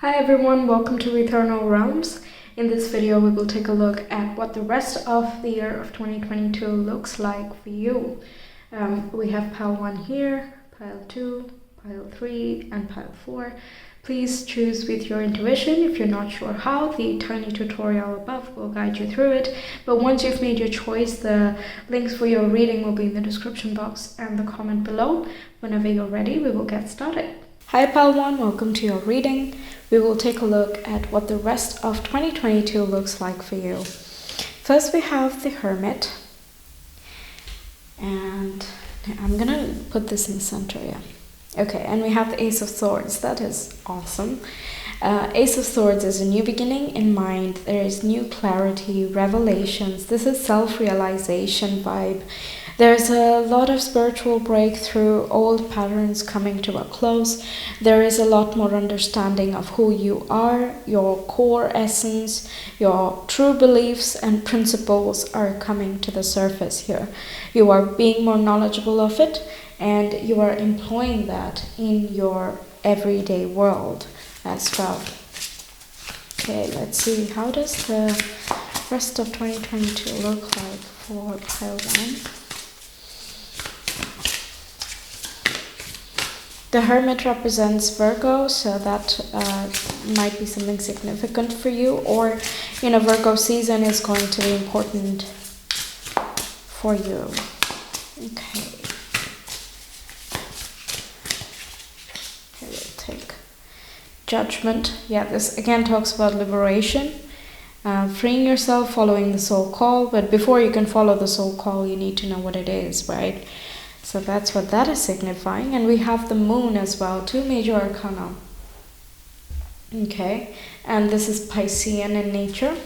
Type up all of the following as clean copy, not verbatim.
Hi everyone, welcome to Ethernal Realms. In this video we will take a look at what the rest of the year of 2022 looks like for you. We have pile 1 here, pile 2, pile 3 and pile 4. Please choose with your intuition. If you're not sure how, the tiny tutorial above will guide you through it. But once you've made your choice, the links for your reading will be in the description box and the comment below. Whenever you're ready, we will get started. Hi pile 1, welcome to your reading. We will take a look at what the rest of 2022 looks like for you. First we have the Hermit. And I'm gonna put this in the center, yeah. Okay, and we have the Ace of Swords. That is awesome. Ace of Swords is a new beginning in mind. There is new clarity, revelations. This is self-realization vibe. There's a lot of spiritual breakthrough, old patterns coming to a close. There is a lot more understanding of who you are, your core essence, your true beliefs and principles are coming to the surface here. You are being more knowledgeable of it and you are employing that in your everyday world as well. Okay, let's see. How does the rest of 2022 look like for pile 1? The Hermit represents Virgo, so that might be something significant for you, or Virgo season is going to be important for you. Okay. Okay, we'll take Judgment. Yeah, this again talks about liberation, freeing yourself, following the soul call. But before you can follow the soul call, you need to know what it is, right? So that's what that is signifying. And we have the Moon as well, 2 major arcana. Okay, and this is Piscean in nature.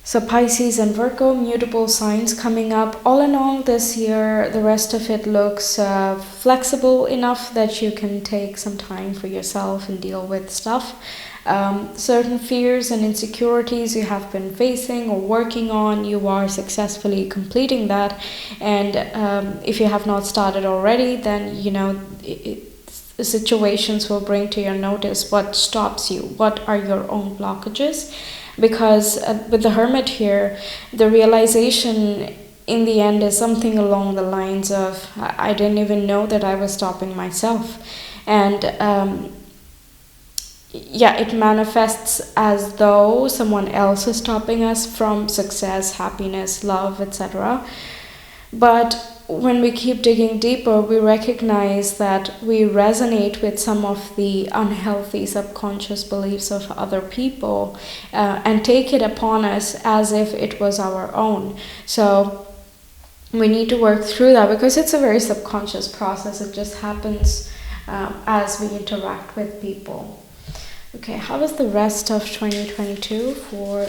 So Pisces and Virgo, mutable signs coming up. All in all, this year, the rest of it looks flexible enough that you can take some time for yourself and deal with stuff. Certain fears and insecurities you have been facing or working on, you are successfully completing that. And if you have not started already, then the situations will bring to your notice what stops you, what are your own blockages. Because with the Hermit here, the realization in the end is something along the lines of, I didn't even know that I was stopping myself. And it manifests as though someone else is stopping us from success, happiness, love, etc. But when we keep digging deeper, we recognize that we resonate with some of the unhealthy subconscious beliefs of other people and take it upon us as if it was our own. So we need to work through that because it's a very subconscious process. It just happens as we interact with people. Okay, how was the rest of 2022 for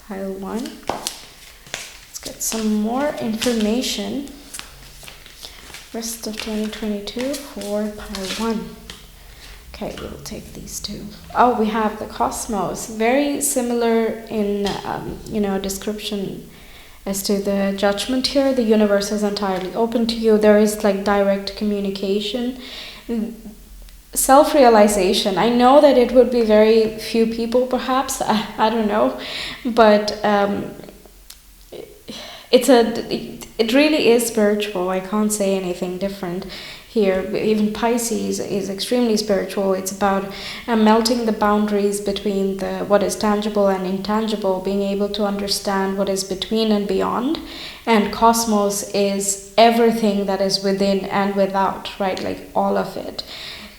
pile 1? Let's get some more information. Rest of 2022 for pile 1. Okay, we'll take these 2. Oh, we have the Cosmos. Very similar in description as to the Judgment here. The universe is entirely open to you. There is like direct communication. Self-realization. I know that it would be very few people perhaps, I don't know, but it really is spiritual. I can't say anything different here. Even Pisces is extremely spiritual. It's about melting the boundaries between what is tangible and intangible, being able to understand what is between and beyond. And Cosmos is everything that is within and without, right? Like all of it.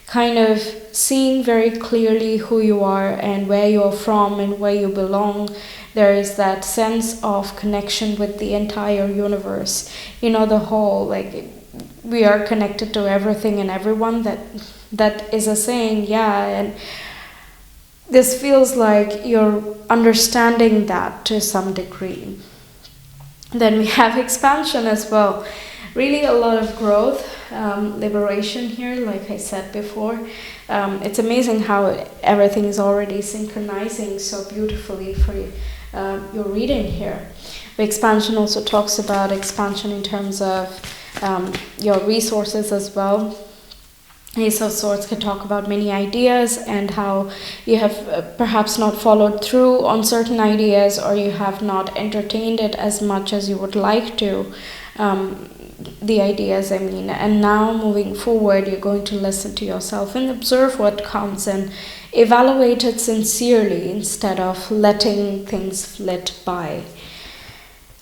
Kind of seeing very clearly who you are and where you're from and where you belong. There is that sense of connection with the entire universe. The whole, like, we are connected to everything and everyone. That is a saying, yeah. And this feels like you're understanding that to some degree. Then we have expansion as well. Really a lot of growth, liberation here, like I said before. It's amazing how everything is already synchronizing so beautifully for your reading here. The expansion also talks about expansion in terms of your resources as well. Ace of Swords can talk about many ideas and how you have perhaps not followed through on certain ideas, or you have not entertained it as much as you would like to. The ideas, I mean, and now moving forward, you're going to listen to yourself and observe what comes and evaluate it sincerely instead of letting things flit by.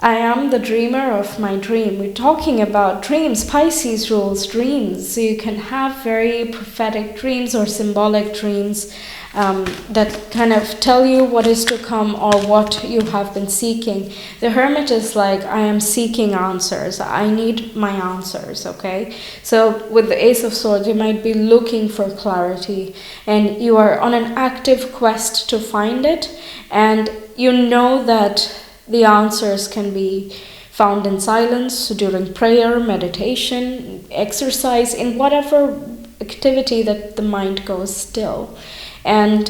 I am the dreamer of my dream. We're talking about dreams. Pisces rules dreams. So you can have very prophetic dreams or symbolic dreams that kind of tell you what is to come or what you have been seeking. The Hermit is like, I am seeking answers. I need my answers, okay? So with the Ace of Swords, you might be looking for clarity and you are on an active quest to find it, and you know that the answers can be found in silence, during prayer, meditation, exercise, in whatever activity that the mind goes still. And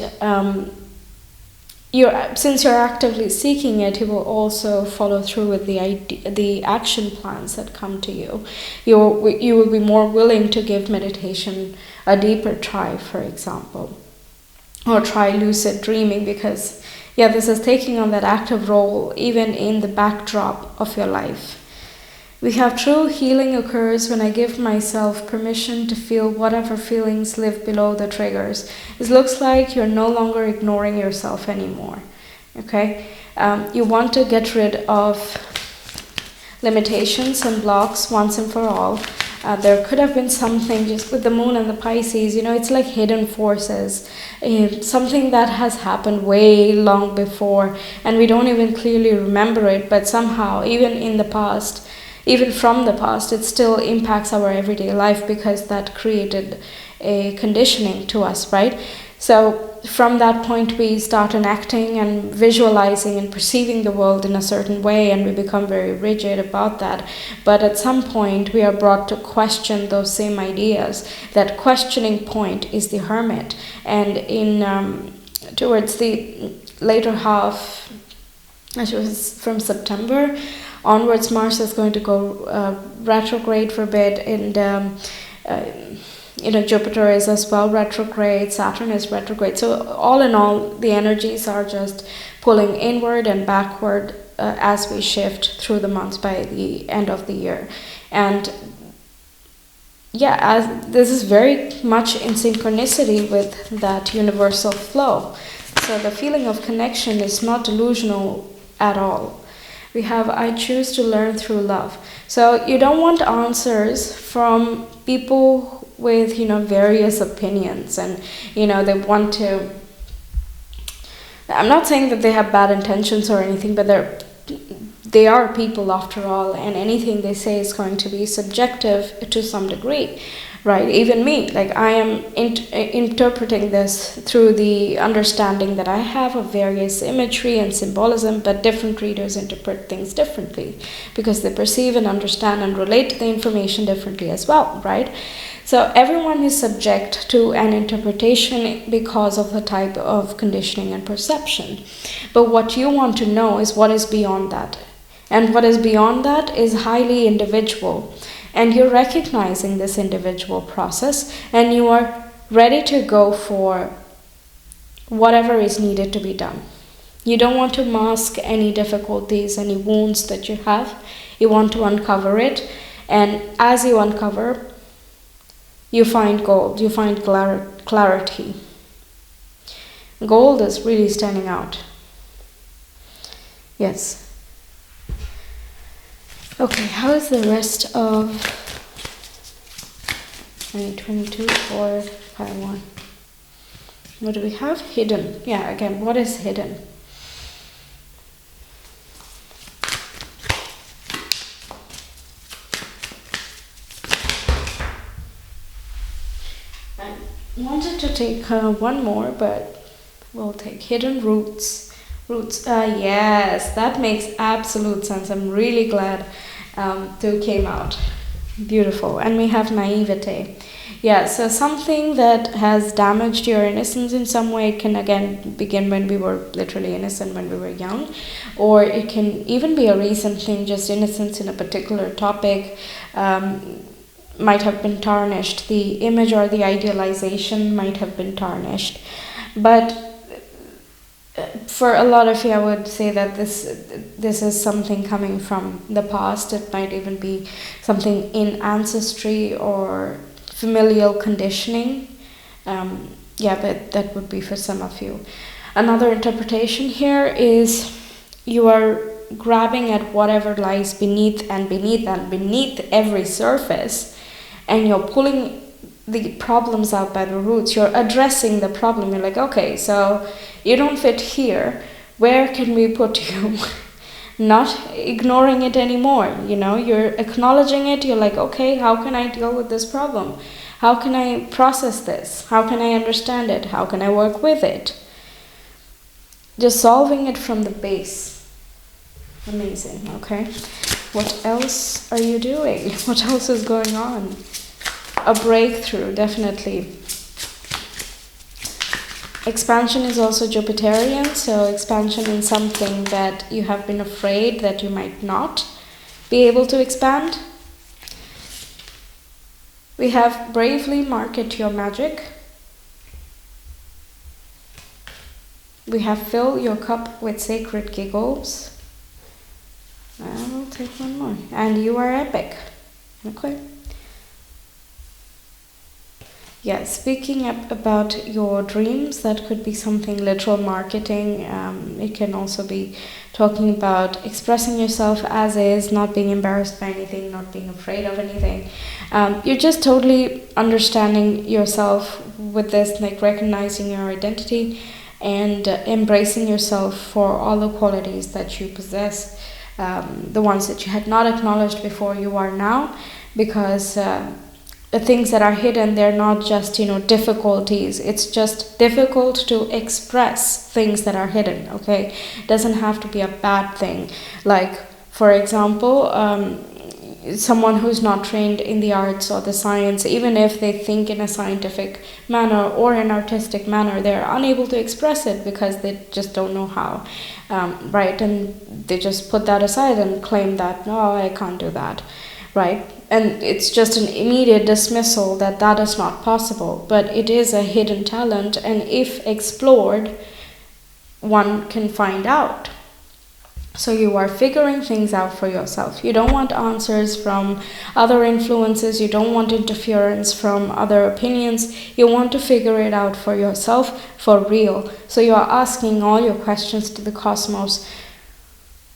since you're actively seeking it, you will also follow through with the action plans that come to you. You will be more willing to give meditation a deeper try, for example, or try lucid dreaming, because this is taking on that active role even in the backdrop of your life. We have true healing occurs when I give myself permission to feel whatever feelings live below the triggers. It looks like you're no longer ignoring yourself anymore. Okay? You want to get rid of limitations and blocks once and for all. There could have been something just with the moon and the Pisces, it's like hidden forces, something that has happened way long before and we don't even clearly remember it, but somehow even from the past, it still impacts our everyday life because that created a conditioning to us, right? So from that point, we start enacting and visualizing and perceiving the world in a certain way, and we become very rigid about that. But at some point, we are brought to question those same ideas. That questioning point is the Hermit. And towards the later half, it was from September onwards, Mars is going to go retrograde for a bit, and Jupiter is as well retrograde, Saturn is retrograde. So all in all, the energies are just pulling inward and backward as we shift through the months by the end of the year. And as this is very much in synchronicity with that universal flow. So the feeling of connection is not delusional at all. We have, I choose to learn through love. So you don't want answers from people with various opinions, and they want to, I'm not saying that they have bad intentions or anything, but they are people after all, and anything they say is going to be subjective to some degree, right? Even me, like I am interpreting this through the understanding that I have of various imagery and symbolism, but different readers interpret things differently because they perceive and understand and relate to the information differently as well, right? So everyone is subject to an interpretation because of the type of conditioning and perception. But what you want to know is what is beyond that. And what is beyond that is highly individual. And you're recognizing this individual process, and you are ready to go for whatever is needed to be done. You don't want to mask any difficulties, any wounds that you have. You want to uncover it. And as you uncover, you find gold, you find clarity. Gold is really standing out. Yes. Okay, how is the rest of 2022 for Pile 1? What do we have? Hidden. Yeah, again, what is hidden? I wanted to take one more, but we'll take hidden roots. Yes, that makes absolute sense. I'm really glad two came out. Beautiful. And we have naivete. Yeah, so something that has damaged your innocence in some way can again begin when we were literally innocent, when we were young, or it can even be a recent thing, just innocence in a particular topic. might have been tarnished. The image or the idealization might have been tarnished. But for a lot of you, I would say that this is something coming from the past. It might even be something in ancestry or familial conditioning. But that would be for some of you. Another interpretation here is you are grabbing at whatever lies beneath every surface, and you're pulling the problems out by the roots. You're addressing the problem. You're like, okay, so you don't fit here. Where can we put you? Not ignoring it anymore. You're acknowledging it. You're like, okay, how can I deal with this problem? How can I process this? How can I understand it? How can I work with it? Just solving it from the base. Amazing, okay? What else are you doing? What else is going on? A breakthrough, definitely. Expansion is also Jupiterian, so expansion in something that you have been afraid that you might not be able to expand. We have bravely market your magic. We have fill your cup with sacred giggles. I will take one more. And you are epic. Okay. Yeah, speaking about your dreams, that could be something literal marketing. It can also be talking about expressing yourself as is, not being embarrassed by anything, not being afraid of anything. You're just totally understanding yourself with this, like recognizing your identity and embracing yourself for all the qualities that you possess. The ones that you had not acknowledged before, you are now, because the things that are hidden, they're not just difficulties. It's just difficult to express things that are hidden. Okay, it doesn't have to be a bad thing. Like, for example, someone who's not trained in the arts or the science, even if they think in a scientific manner or an artistic manner, they're unable to express it because they just don't know how. Right, and they just put that aside and claim that, no, I can't do that, right? And it's just an immediate dismissal that is not possible. But it is a hidden talent, and if explored, one can find out. So you are figuring things out for yourself. You don't want answers from other influences. You don't want interference from other opinions. You want to figure it out for yourself, for real. So you are asking all your questions to the cosmos.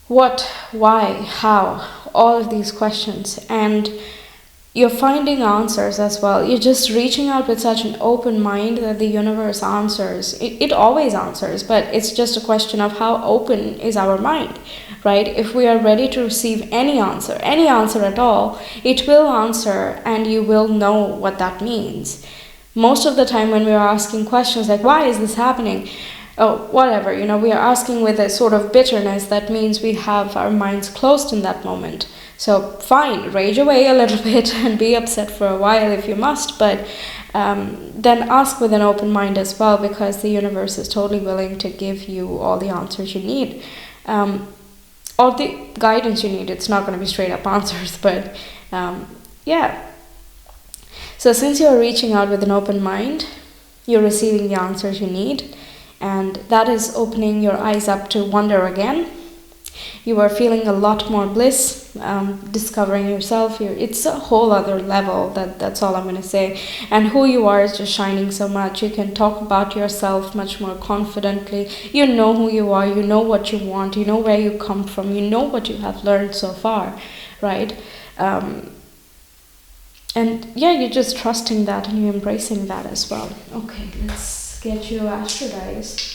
What, why, how, all of these questions. And you're finding answers as well. You're just reaching out with such an open mind that the universe answers. It always answers, but it's just a question of how open is our mind, right? If we are ready to receive any answer at all, it will answer, and you will know what that means. Most of the time when we are asking questions like, why is this happening? Oh, whatever, we are asking with a sort of bitterness. That means we have our minds closed in that moment. So fine, rage away a little bit and be upset for a while if you must, but then ask with an open mind as well, because the universe is totally willing to give you all the answers you need, or the guidance you need. It's not going to be straight up answers, but yeah. So since you're reaching out with an open mind, you're receiving the answers you need, and that is opening your eyes up to wonder again. You are feeling a lot more bliss, discovering yourself. It's a whole other level, that's all I'm going to say. And who you are is just shining so much. You can talk about yourself much more confidently. You know who you are, you know what you want, you know where you come from, you know what you have learned so far, right? And yeah, you're just trusting that and you're embracing that as well. Okay, let's get you astrodized.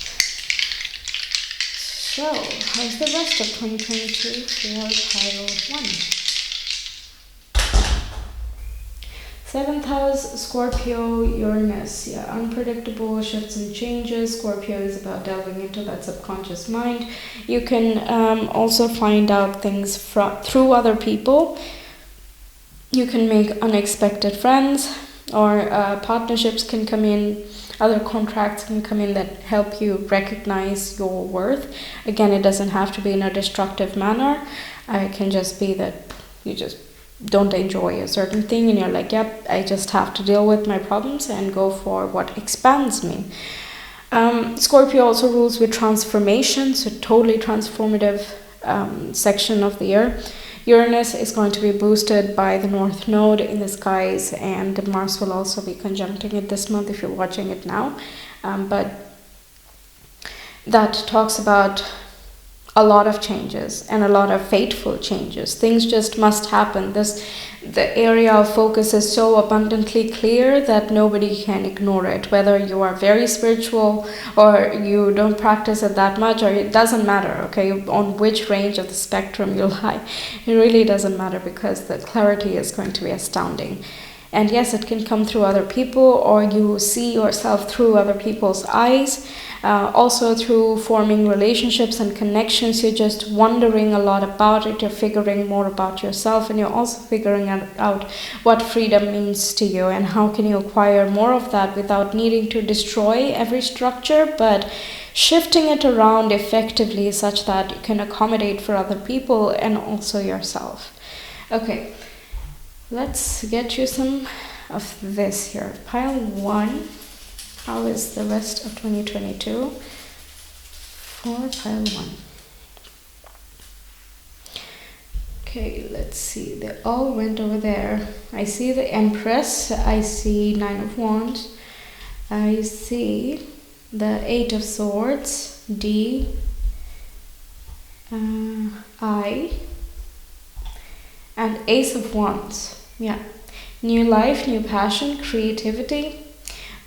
So, how's the rest of 2022 for pile 1? 7th house, Scorpio, Uranus. Yeah, unpredictable shifts and changes. Scorpio is about delving into that subconscious mind. You can also find out things through other people. You can make unexpected friends, or partnerships can come in. Other contracts can come in that help you recognize your worth. Again, it doesn't have to be in a destructive manner. It can just be that you just don't enjoy a certain thing and you're like, yep, I just have to deal with my problems and go for what expands me. Scorpio also rules with transformation, so totally transformative section of the year. Uranus is going to be boosted by the North Node in the skies, and Mars will also be conjuncting it this month if you're watching it now. But that talks about a lot of changes and a lot of fateful changes. Things just must happen. The area of focus is so abundantly clear that nobody can ignore it. Whether you are very spiritual or you don't practice it that much, or it doesn't matter, okay, on which range of the spectrum you lie. It really doesn't matter, because the clarity is going to be astounding. And yes, it can come through other people, or you see yourself through other people's eyes. Also through forming relationships and connections, you're just wondering a lot about it. You're figuring more about yourself, and you're also figuring out what freedom means to you and how can you acquire more of that without needing to destroy every structure, but shifting it around effectively such that you can accommodate for other people and also yourself. Okay, let's get you some of this here. Pile 1. How is the rest of 2022 for pile 1? Okay, let's see. They all went over there. I see the Empress. I see 9 of Wands. I see the 8 of Swords. D. I. And Ace of Wands. Yeah. New life, new passion, creativity.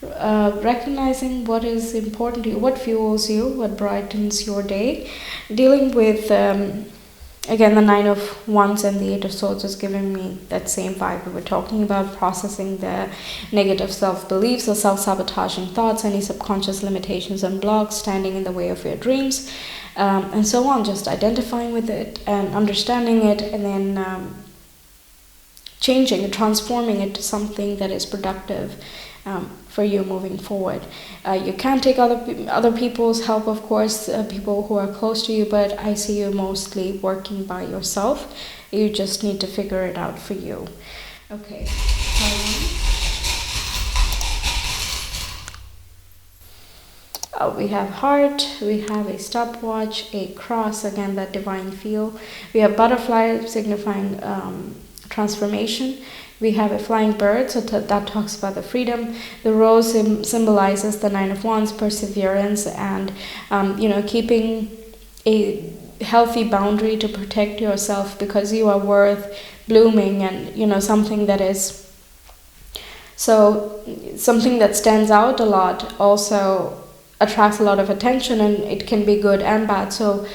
Recognizing what is important to you, what fuels you, what brightens your day. Dealing with, again, the 9 of Wands and the 8 of Swords is giving me that same vibe. We were talking about processing the negative self-beliefs or self-sabotaging thoughts, any subconscious limitations and blocks standing in the way of your dreams, and so on. Just identifying with it and understanding it, and then changing, transforming it to something that is productive for you moving forward. You can take other people's help, of course, people who are close to you, but I see you mostly working by yourself. You just need to figure it out for you. Okay. We have heart, we have a stopwatch, a cross, again that divine feel. We have butterfly signifying transformation. We have a flying bird, so that talks about the freedom. The rose symbolizes the 9 of Wands, perseverance, and keeping a healthy boundary to protect yourself, because you are worth blooming, and something that is something that stands out a lot also attracts a lot of attention, and it can be good and bad. So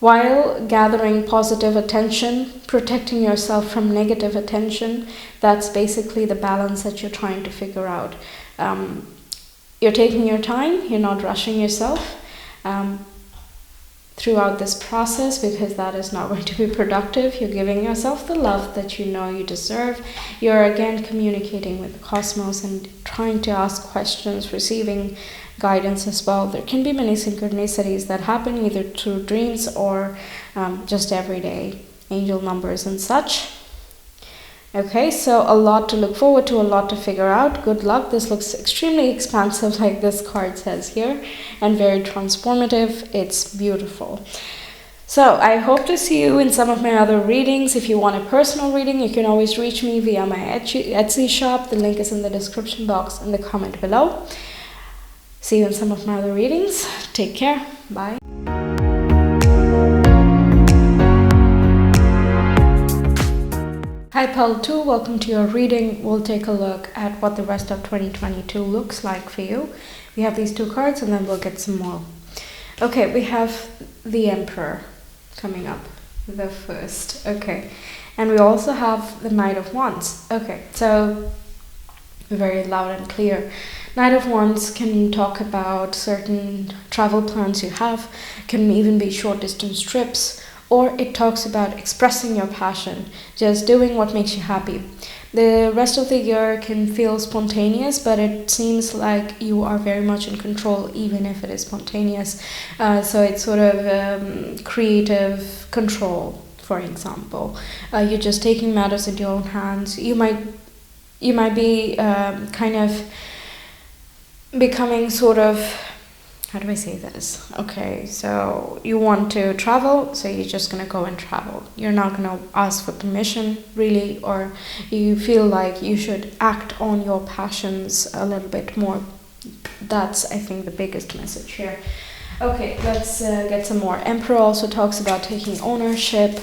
while gathering positive attention, protecting yourself from negative attention, that's basically the balance that you're trying to figure out. You're taking your time, you're not rushing yourself throughout this process, because that is not going to be productive. You're giving yourself the love that you know you deserve. You're again communicating with the cosmos and trying to ask questions, receiving guidance as well. There can be many synchronicities that happen either through dreams or just everyday angel numbers and such. Okay, so a lot to look forward to, a lot to figure out. Good luck. This looks extremely expansive, like this card says here, and very transformative. It's beautiful. So I hope to see you in some of my other readings. If you want a personal reading, you can always reach me via my Etsy shop. The link is in the description box and the comment below. See you in some of my other readings. Take care. Bye. Hi Pal 2, welcome to your reading. We'll take a look at what the rest of 2022 looks like for you. We have these 2 cards and then we'll get some more. Okay, we have the Emperor coming up, the first. Okay, and we also have the Knight of Wands. Okay, so very loud and clear. Knight of Wands can talk about certain travel plans you have, can even be short distance trips, or it talks about expressing your passion, just doing what makes you happy. The rest of the year can feel spontaneous, but it seems like you are very much in control, even if it is spontaneous. So it's sort of creative control for example. You're just taking matters into your own hands. You might be kind of becoming sort of, how do I say this? Okay, so you want to travel, so you're just going to go and travel. You're not going to ask for permission, really, or you feel like you should act on your passions a little bit more. That's, I think, the biggest message here. Okay, let's get some more. Emperor also talks about taking ownership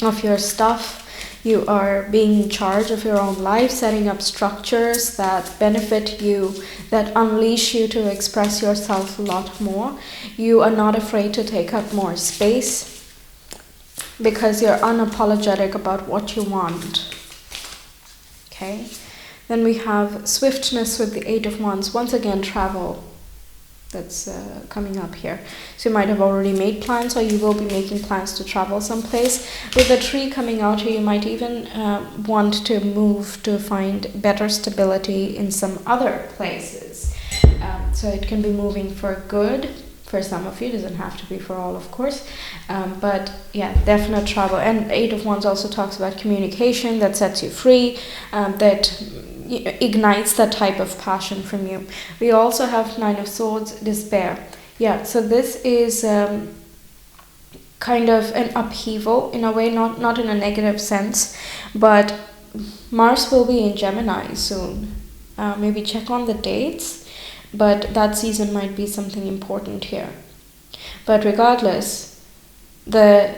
of your stuff. You are being in charge of your own life, setting up structures that benefit you, that unleash you to express yourself a lot more. You are not afraid to take up more space because you're unapologetic about what you want. Okay? Then we have swiftness with the Eight of Wands. Once again, travel. That's coming up here. So you might have already made plans, or you will be making plans to travel someplace. With the tree coming out here, you might even want to move to find better stability in some other places. So it can be moving for good for some of you. It doesn't have to be for all, of course. But yeah, definite travel. And Eight of Wands also talks about communication that sets you free, that ignites that type of passion from you. We also have Nine of Swords, despair. Yeah, so this is kind of an upheaval in a way, not in a negative sense, but Mars will be in Gemini soon. Maybe check on the dates, but that season might be something important here. But regardless, the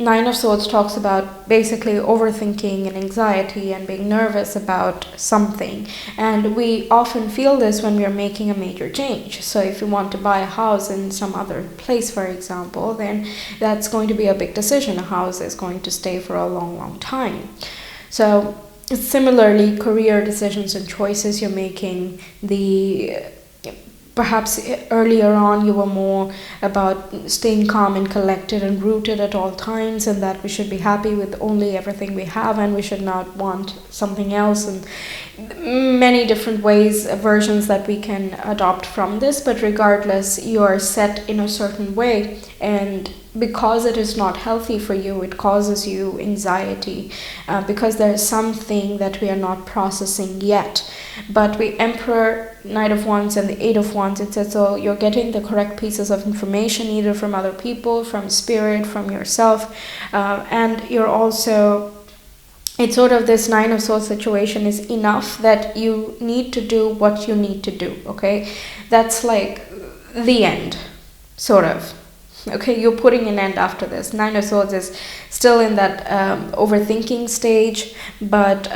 Nine of Swords talks about basically overthinking and anxiety and being nervous about something. And we often feel this when we are making a major change. So if you want to buy a house in some other place, for example, then that's going to be a big decision. A house is going to stay for a long, long time. So similarly, career decisions and choices you're making, perhaps earlier on you were more about staying calm and collected and rooted at all times, and that we should be happy with only everything we have and we should not want something else, and many different ways, versions that we can adopt from this. But regardless, you are set in a certain way, and because it is not healthy for you, it causes you anxiety because there is something that we are not processing yet. But we Emperor, Knight of Wands, and the Eight of Wands, it says, so you're getting the correct pieces of information, either from other people, from spirit, from yourself, and you're also, it's sort of this Nine of Swords situation is enough that you need to do what you need to do, okay? That's like the end, sort of. Okay, you're putting an end after this. Nine of Swords is still in that overthinking stage, but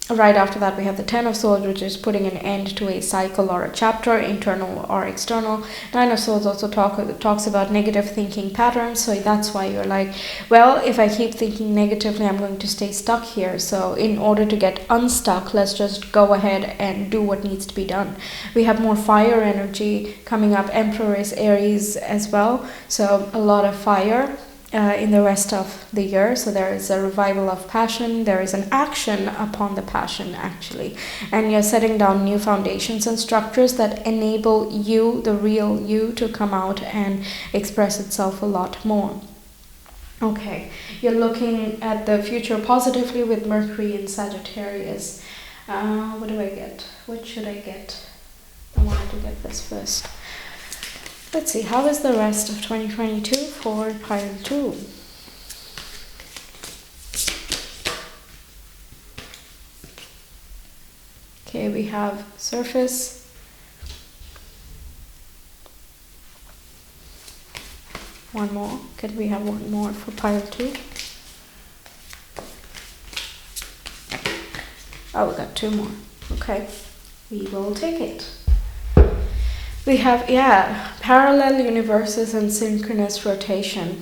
right after that we have the Ten of Swords, which is putting an end to a cycle or a chapter, internal or external. Nine of Swords also talks about negative thinking patterns, so that's why you're like, well, if I keep thinking negatively, I'm going to stay stuck here. So in order to get unstuck, let's just go ahead and do what needs to be done. We have more fire energy coming up. Emperor is Aries as well, so a lot of fire in the rest of the year. So there is a revival of passion, there is an action upon the passion actually, and you're setting down new foundations and structures that enable you, the real you, to come out and express itself a lot more. Okay, you're looking at the future positively with Mercury in Sagittarius. What do I get? What should I get? I wanted to get this first. Let's see, how is the rest of 2022 for pile 2? Okay, we have surface. One more. Can we have one more for pile 2? Oh, we got 2 more. Okay, we will take it. We have, parallel universes and synchronous rotation.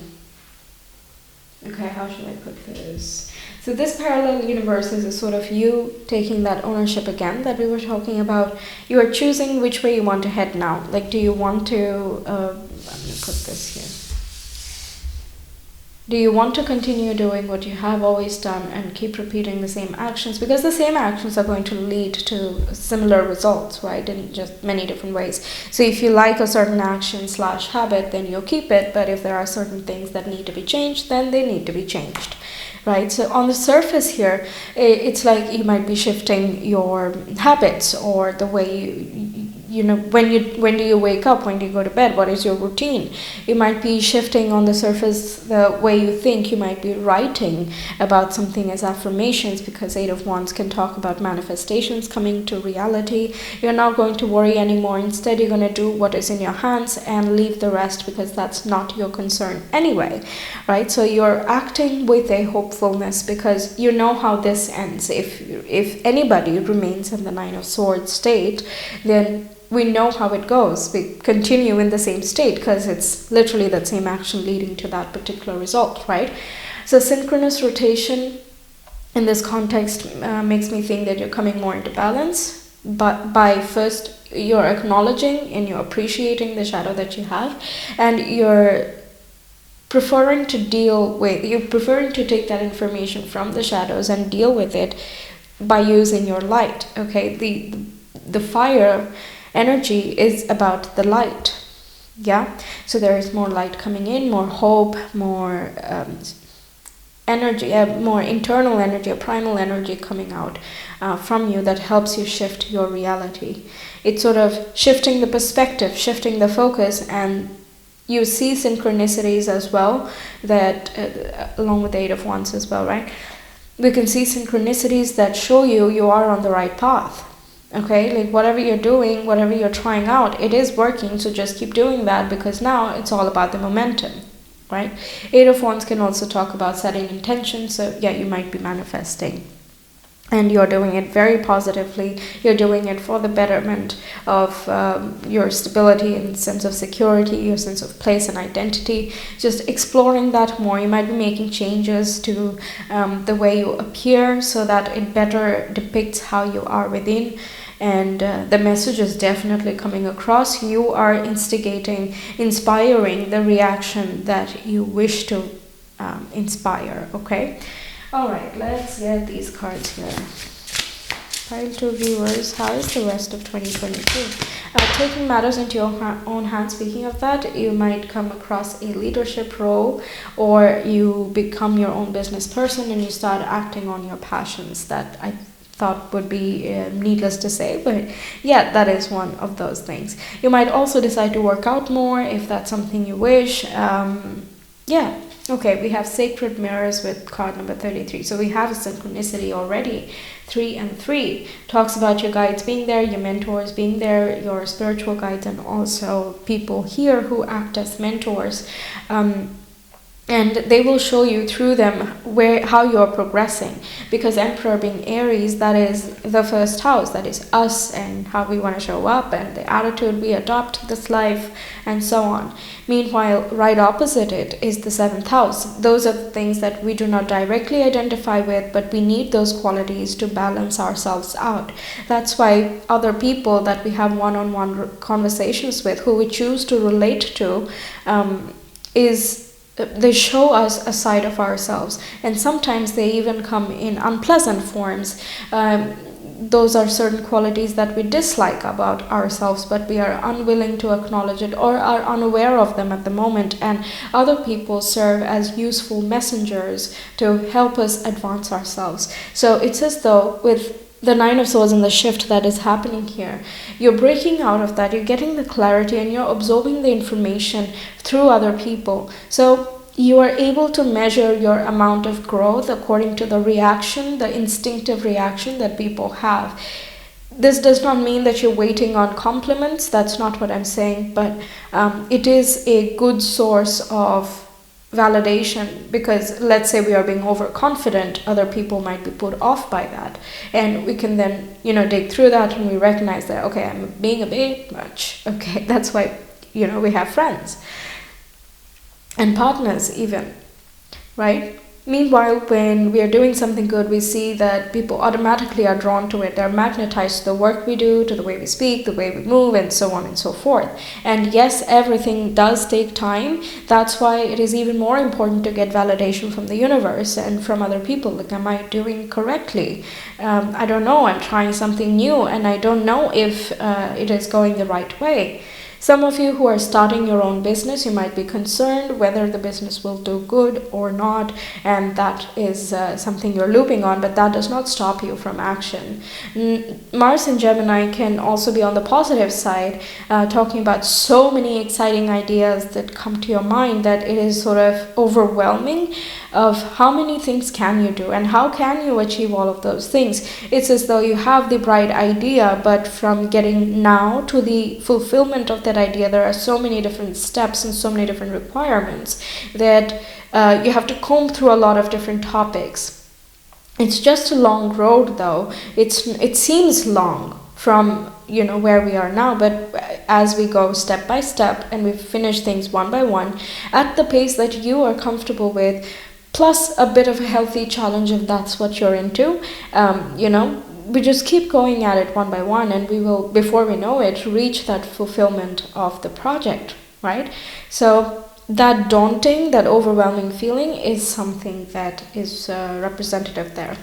Okay, how should I put this? So this parallel universes is sort of you taking that ownership again that we were talking about. You are choosing which way you want to head now. Like, do you want to, let me put this here. Do you want to continue doing what you have always done and keep repeating the same actions? Because the same actions are going to lead to similar results, right? In just many different ways. So if you like a certain action / habit, then you'll keep it. But if there are certain things that need to be changed, then they need to be changed, right? So on the surface here, it's like you might be shifting your habits or the way you know, when do you wake up, when do you go to bed, what is your routine. You might be shifting on the surface the way you think. You might be writing about something as affirmations, because Eight of Wands can talk about manifestations coming to reality. You're not going to worry anymore. Instead, you're going to do what is in your hands and leave the rest, because that's not your concern anyway, right? So you're acting with a hopefulness, because you know how this ends. If anybody remains in the Nine of Swords state, then we know how it goes. We continue in the same state because it's literally that same action leading to that particular result, right? So synchronous rotation in this context makes me think that you're coming more into balance, but by first you're acknowledging and you're appreciating the shadow that you have, and you're preferring to take that information from the shadows and deal with it by using your light. Okay, the fire energy is about the light. Yeah, so there is more light coming in, more hope, more energy, more internal energy, a primal energy coming out from you that helps you shift your reality. It's sort of shifting the perspective, shifting the focus, and you see synchronicities as well, that along with the Eight of Wands as well, right? We can see synchronicities that show you are on the right path. Okay, like whatever you're doing, whatever you're trying out, it is working. So just keep doing that, because now it's all about the momentum, right? Eight of Wands can also talk about setting intentions. So yeah, you might be manifesting, and you're doing it very positively. You're doing it for the betterment of your stability and sense of security, your sense of place and identity. Just exploring that more. You might be making changes to the way you appear, so that it better depicts how you are within. And the message is definitely coming across. You are instigating, inspiring the reaction that you wish to inspire. Okay. All right, let's get these cards here. Pile 2 viewers, how is the rest of 2022? Taking matters into your own hands. Speaking of that, you might come across a leadership role, or you become your own business person and you start acting on your passions. That I thought would be needless to say, but yeah, that is one of those things. You might also decide to work out more if that's something you wish. Yeah. Okay, we have Sacred Mirrors with card number 33. So we have a synchronicity already. 3 and 3 talks about your guides being there, your mentors being there, your spiritual guides, and also people here who act as mentors. And they will show you through them how you're progressing, because Emperor being Aries, that is the first house, that is us and how we want to show up and the attitude we adopt this life and so on. Meanwhile, right opposite it is the 7th house. Those are the things that we do not directly identify with, but we need those qualities to balance ourselves out. That's why other people that we have one-on-one conversations with, who we choose to relate to, they show us a side of ourselves, and sometimes they even come in unpleasant forms. Those are certain qualities that we dislike about ourselves, but we are unwilling to acknowledge it or are unaware of them at the moment, and other people serve as useful messengers to help us advance ourselves. So it's as though with the Nine of Swords and the shift that is happening here, you're breaking out of that, you're getting the clarity, and you're absorbing the information through other people. So you are able to measure your amount of growth according to the reaction, the instinctive reaction that people have. This does not mean that you're waiting on compliments. That's not what I'm saying, but it is a good source of validation, because let's say we are being overconfident, other people might be put off by that, and we can then dig through that and we recognize that, okay, I'm being a bit much. Okay, that's why we have friends and partners even, right? Meanwhile, when we are doing something good, we see that people automatically are drawn to it. They're magnetized to the work we do, to the way we speak, the way we move, and so on and so forth. And yes, everything does take time. That's why it is even more important to get validation from the universe and from other people. Like, am I doing correctly? I don't know. I'm trying something new, and I don't know if it is going the right way. Some of you who are starting your own business, you might be concerned whether the business will do good or not, and that is something you're looping on, but that does not stop you from action. Mars in Gemini can also be on the positive side, talking about so many exciting ideas that come to your mind that it is sort of overwhelming of how many things can you do and how can you achieve all of those things. It's as though you have the bright idea, but from getting now to the fulfillment of that idea, there are so many different steps and so many different requirements that you have to comb through a lot of different topics. It's just a long road, though. It seems long from where we are now, but as we go step by step and we finish things one by one at the pace that you are comfortable with, plus a bit of a healthy challenge if that's what you're into, we just keep going at it one by one, and we will, before we know it, reach that fulfillment of the project, right? So that daunting, that overwhelming feeling is something that is representative there.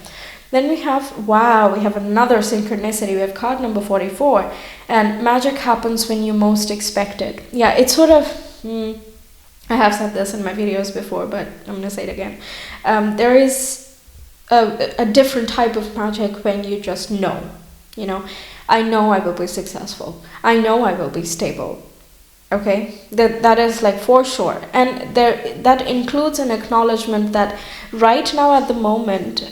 Then we have another synchronicity. We have card number 44, and magic happens when you most expect it. Yeah, it's sort of, I have said this in my videos before, but I'm going to say it again. There is a different type of magic when you just know. I know I will be successful. I know I will be stable. Okay, that is like for sure. And that includes an acknowledgement that right now at the moment,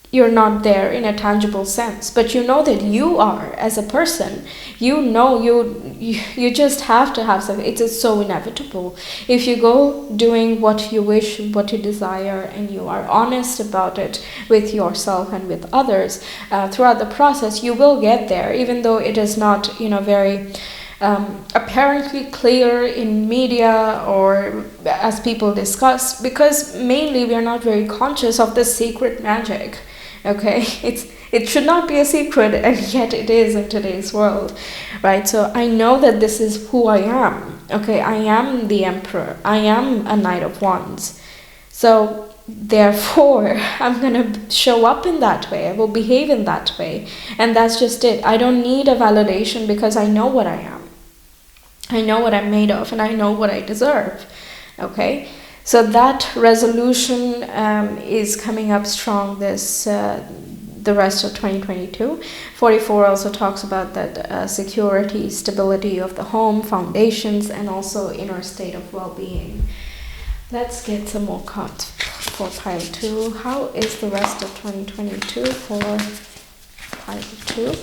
you're not there in a tangible sense, but you know that you are as a person. You just have to have something. It is so inevitable. If you go doing what you wish, what you desire, and you are honest about it with yourself and with others throughout the process, you will get there, even though it is not very apparently clear in media or as people discuss, because mainly we are not very conscious of the secret magic. Okay, it should not be a secret, and yet it is in today's world, right? So I know that this is who I am. Okay, I am the Emperor. I am a Knight of Wands. So therefore, I'm gonna show up in that way. I will behave in that way, and that's just it. I don't need a validation because I know what I am. I know what I'm made of, and I know what I deserve. Okay. So that resolution is coming up strong the rest of 2022. 44 also talks about that security, stability of the home, foundations, and also inner state of well-being. Let's get some more cards for pile 2. How is the rest of 2022 for pile 2?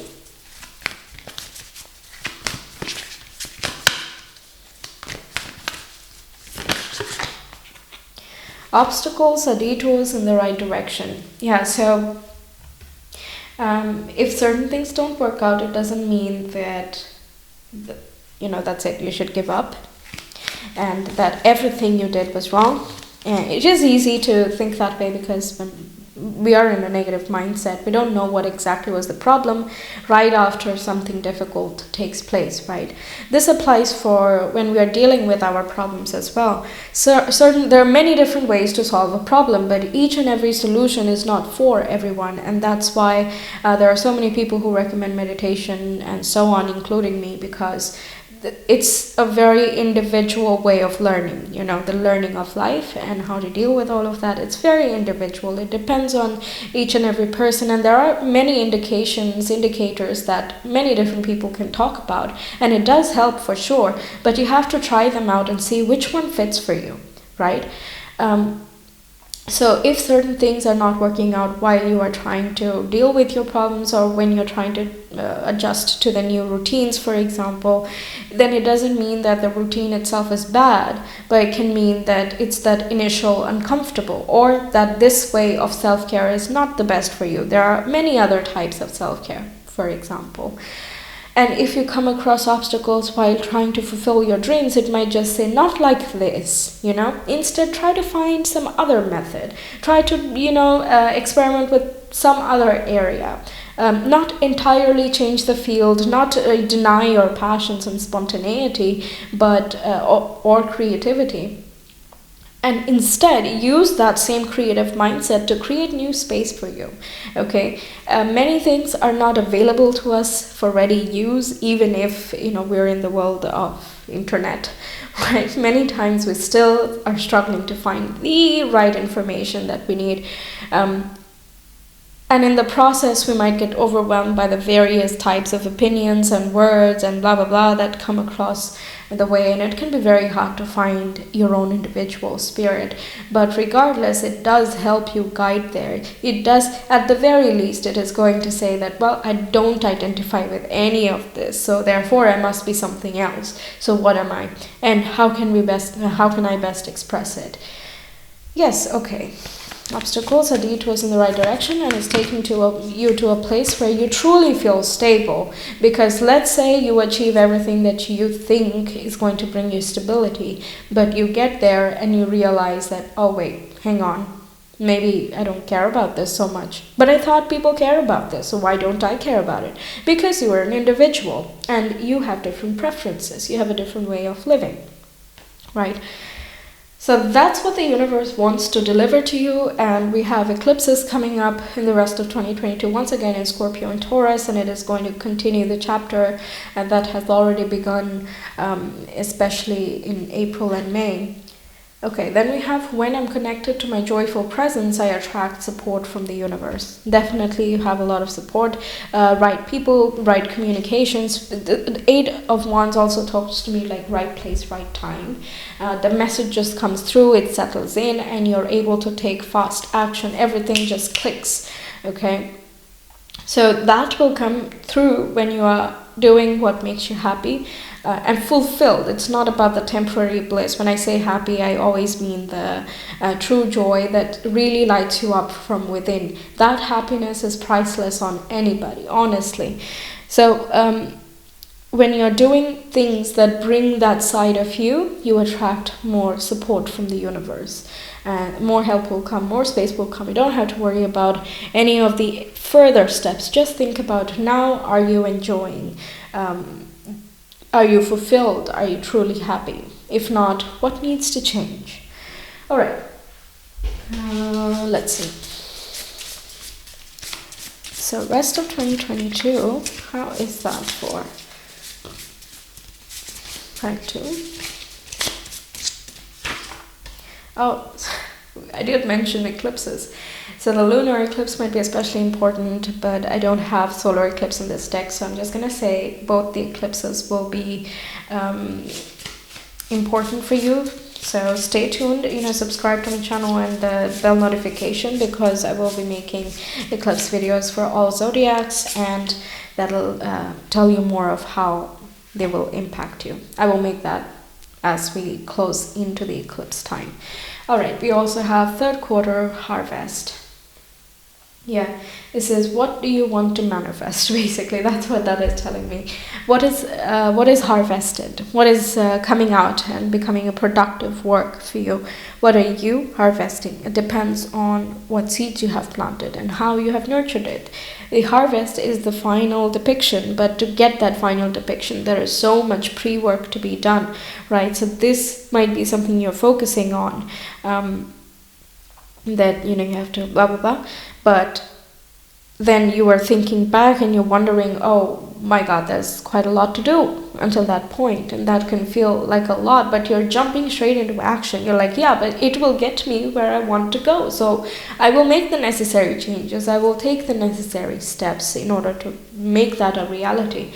Obstacles or detours in the right direction. Yeah, so if certain things don't work out, it doesn't mean that, that's it, you should give up and that everything you did was wrong. And it is easy to think that way because when we are in a negative mindset, we don't know what exactly was the problem right after something difficult takes place, right? This applies for when we are dealing with our problems as well. So there are many different ways to solve a problem, but each and every solution is not for everyone, and that's why there are so many people who recommend meditation and so on, including me, because it's a very individual way of learning, the learning of life and how to deal with all of that. It's very individual. It depends on each and every person, and there are many indicators that many different people can talk about, and it does help for sure, but you have to try them out and see which one fits for you, right? So if certain things are not working out while you are trying to deal with your problems, or when you're trying to adjust to the new routines, for example, then it doesn't mean that the routine itself is bad, but it can mean that it's that initial uncomfortable, or that this way of self-care is not the best for you. There are many other types of self-care, for example. And if you come across obstacles while trying to fulfill your dreams, it might just say, not like this, Instead, try to find some other method. Try to, experiment with some other area. Not entirely change the field, not deny your passions and spontaneity, but or creativity. And instead use that same creative mindset to create new space for you. Okay, many things are not available to us for ready use, even if we're in the world of internet, right? Many times we still are struggling to find the right information that we need. And in the process, we might get overwhelmed by the various types of opinions and words and blah, blah, blah that come across the way. And it can be very hard to find your own individual spirit. But regardless, it does help you guide there. It does, at the very least, it is going to say that, well, I don't identify with any of this. So therefore, I must be something else. So what am I? And how can I best express it? Yes, okay. Obstacles are detours in the right direction, and it's taking you to a place where you truly feel stable. Because let's say you achieve everything that you think is going to bring you stability, but you get there and you realize that, oh wait, hang on, maybe I don't care about this so much. But I thought people care about this, so why don't I care about it? Because you are an individual and you have different preferences. You have a different way of living, right? So that's what the universe wants to deliver to you, and we have eclipses coming up in the rest of 2022, once again in Scorpio and Taurus, and it is going to continue the chapter that has already begun, especially in April and May. Okay, then we have, when I'm connected to my joyful presence, I attract support from the universe. Definitely you have a lot of support, right people, right communications. The Eight of Wands also talks to me like right place, right time. The message just comes through, it settles in, and you're able to take fast action. Everything just clicks, okay? So that will come through when you are doing what makes you happy. And fulfilled. It's not about the temporary bliss. When I say happy, I always mean the true joy that really lights you up from within. That happiness is priceless on anybody, honestly. So when you're doing things that bring that side of you, you attract more support from the universe. More help will come, more space will come. You don't have to worry about any of the further steps. Just think about, now are you enjoying? Are you fulfilled? Are you truly happy? If not, what needs to change? All right. Let's see. So rest of 2022, how is that for? Part 2. Oh, I did mention eclipses. So the lunar eclipse might be especially important, but I don't have solar eclipse in this deck, so I'm just going to say both the eclipses will be important for you. So stay tuned, subscribe to my channel and the bell notification, because I will be making eclipse videos for all zodiacs, and that'll tell you more of how they will impact you. I will make that as we close into the eclipse time. All right, we also have third quarter harvest. Yeah, it says, what do you want to manifest? Basically, that's what that is telling me. What is harvested? What is coming out and becoming a productive work for you? What are you harvesting? It depends on what seeds you have planted and how you have nurtured it. The harvest is the final depiction, but to get that final depiction, there is so much pre-work to be done, right? So this might be something you're focusing on, that, you have to blah, blah, blah. But then you are thinking back and you're wondering, oh my God, there's quite a lot to do until that point. And that can feel like a lot, but you're jumping straight into action. You're like, yeah, but it will get me where I want to go. So I will make the necessary changes. I will take the necessary steps in order to make that a reality.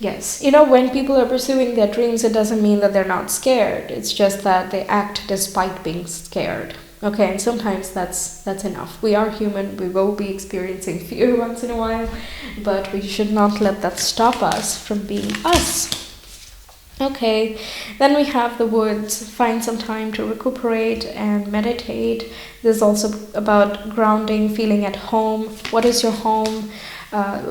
Yes, when people are pursuing their dreams, it doesn't mean that they're not scared. It's just that they act despite being scared. Okay, and sometimes that's enough. We are human. We will be experiencing fear once in a while, but we should not let that stop us from being us. Okay, then we have the woods. Find some time to recuperate and meditate. This is also about grounding, feeling at home. What is your home?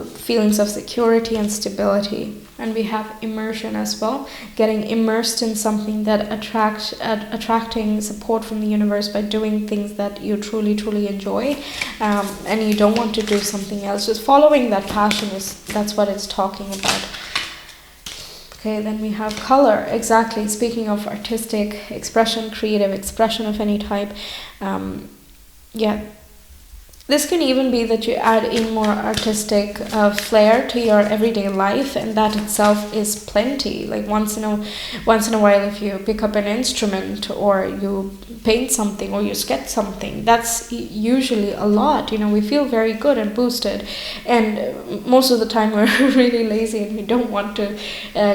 feelings of security and stability. And we have immersion as well, getting immersed in something that attracting support from the universe by doing things that you truly enjoy, and you don't want to do something else. Just following that passion, that's what it's talking about. Okay, then we have color. Exactly. Speaking of artistic expression, creative expression of any type, yeah. This can even be that you add in more artistic flair to your everyday life, and that itself is plenty. Like once in a while, if you pick up an instrument, or you paint something, or you sketch something, that's usually a lot. We feel very good and boosted, and most of the time we're really lazy and we don't want to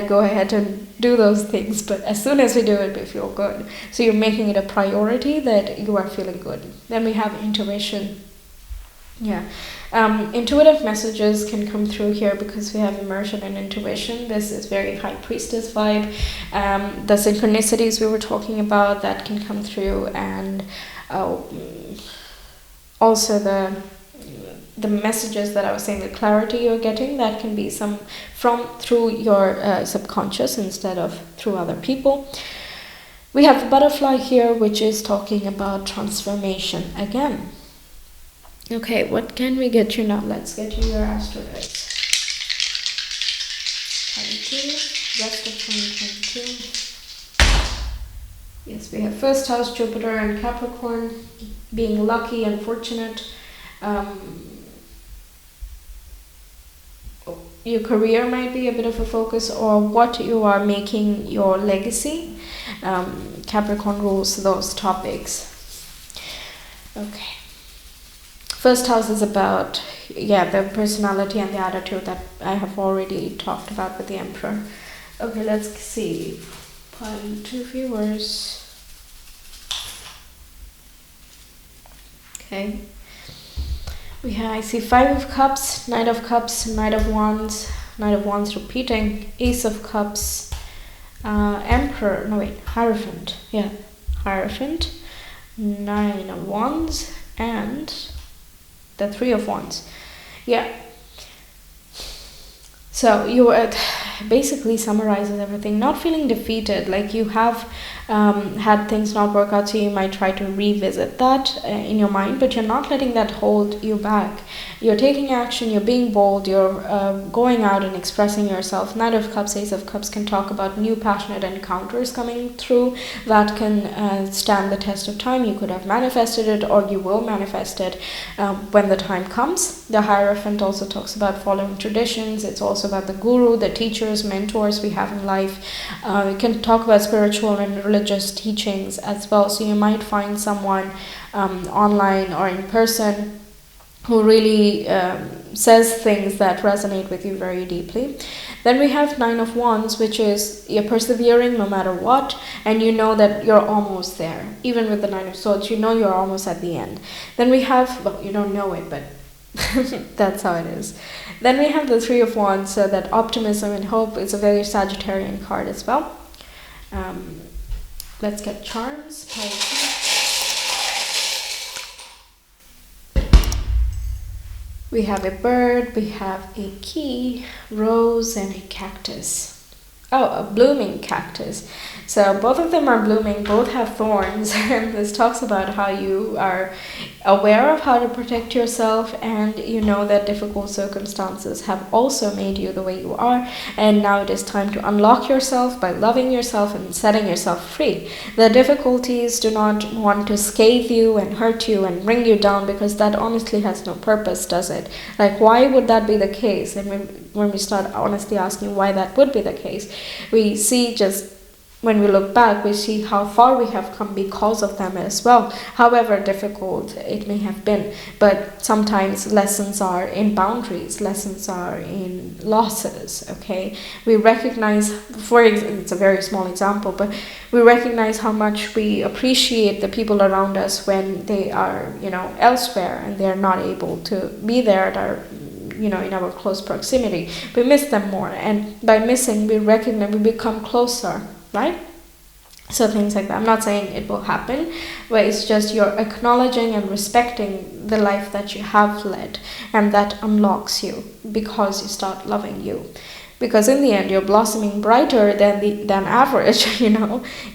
go ahead and do those things. But as soon as we do it, we feel good. So you're making it a priority that you are feeling good. Then we have intuition. Yeah, intuitive messages can come through here because we have immersion and intuition. This is very high priestess vibe. The synchronicities we were talking about, that can come through, and also the messages that I was saying, the clarity you're getting, that can be through your subconscious instead of through other people. We have the butterfly here, which is talking about transformation again. Okay, what can we get you now? Let's get you your asteroids. 22, rest of 2022. Yes, we have first house, Jupiter and Capricorn, being lucky and fortunate. Your career might be a bit of a focus, or what you are making your legacy. Capricorn rules those topics. Okay. First house is about, the personality and the attitude that I have already talked about with the Emperor. Okay, let's see. 2 viewers. Okay. I see 5 of Cups, Knight of Cups, Knight of Wands repeating, Ace of Cups, Hierophant. Yeah, Hierophant, 9 of Wands, and the 3 of Wands. Yeah. So you basically summarizes everything. Not feeling defeated, like you have had things not work out, so you might try to revisit that in your mind, but you're not letting that hold you back. You're taking action, you're being bold, you're going out and expressing yourself. Knight of Cups, Ace of Cups can talk about new passionate encounters coming through that can stand the test of time. You could have manifested it, or you will manifest it when the time comes. The Hierophant also talks about following traditions. It's also about the guru, the teachers, mentors we have in life. We can talk about spiritual and religious teachings as well. So you might find someone online or in person who really says things that resonate with you very deeply. Then we have 9 of Wands, which is you're persevering no matter what, and you know that you're almost there. Even with the 9 of Swords, you know you're almost at the end. Then we have, well, you don't know it, but that's how it is. Then we have the 3 of Wands, so that optimism and hope is a very Sagittarian card as well. Let's get charms. We have a bird, we have a key, rose, and a cactus. Oh, a blooming cactus. So both of them are blooming, both have thorns, and this talks about how you are aware of how to protect yourself, and you know that difficult circumstances have also made you the way you are, and now it is time to unlock yourself by loving yourself and setting yourself free. The difficulties do not want to scathe you and hurt you and bring you down, because that honestly has no purpose, does it? Like, why would that be the case? And when we start honestly asking why that would be the case, we see, just when we look back, we see how far we have come because of them as well, however difficult it may have been. But sometimes lessons are in boundaries, lessons are in losses, okay? We recognize, it's a very small example, but we recognize how much we appreciate the people around us when they are, elsewhere, and they're not able to be there at our, in our close proximity. We miss them more, and by missing, we recognize, we become closer, right? So things like that. I'm not saying it will happen, but it's just you're acknowledging and respecting the life that you have led, and that unlocks you because you start loving you. Because in the end, you're blossoming brighter than average.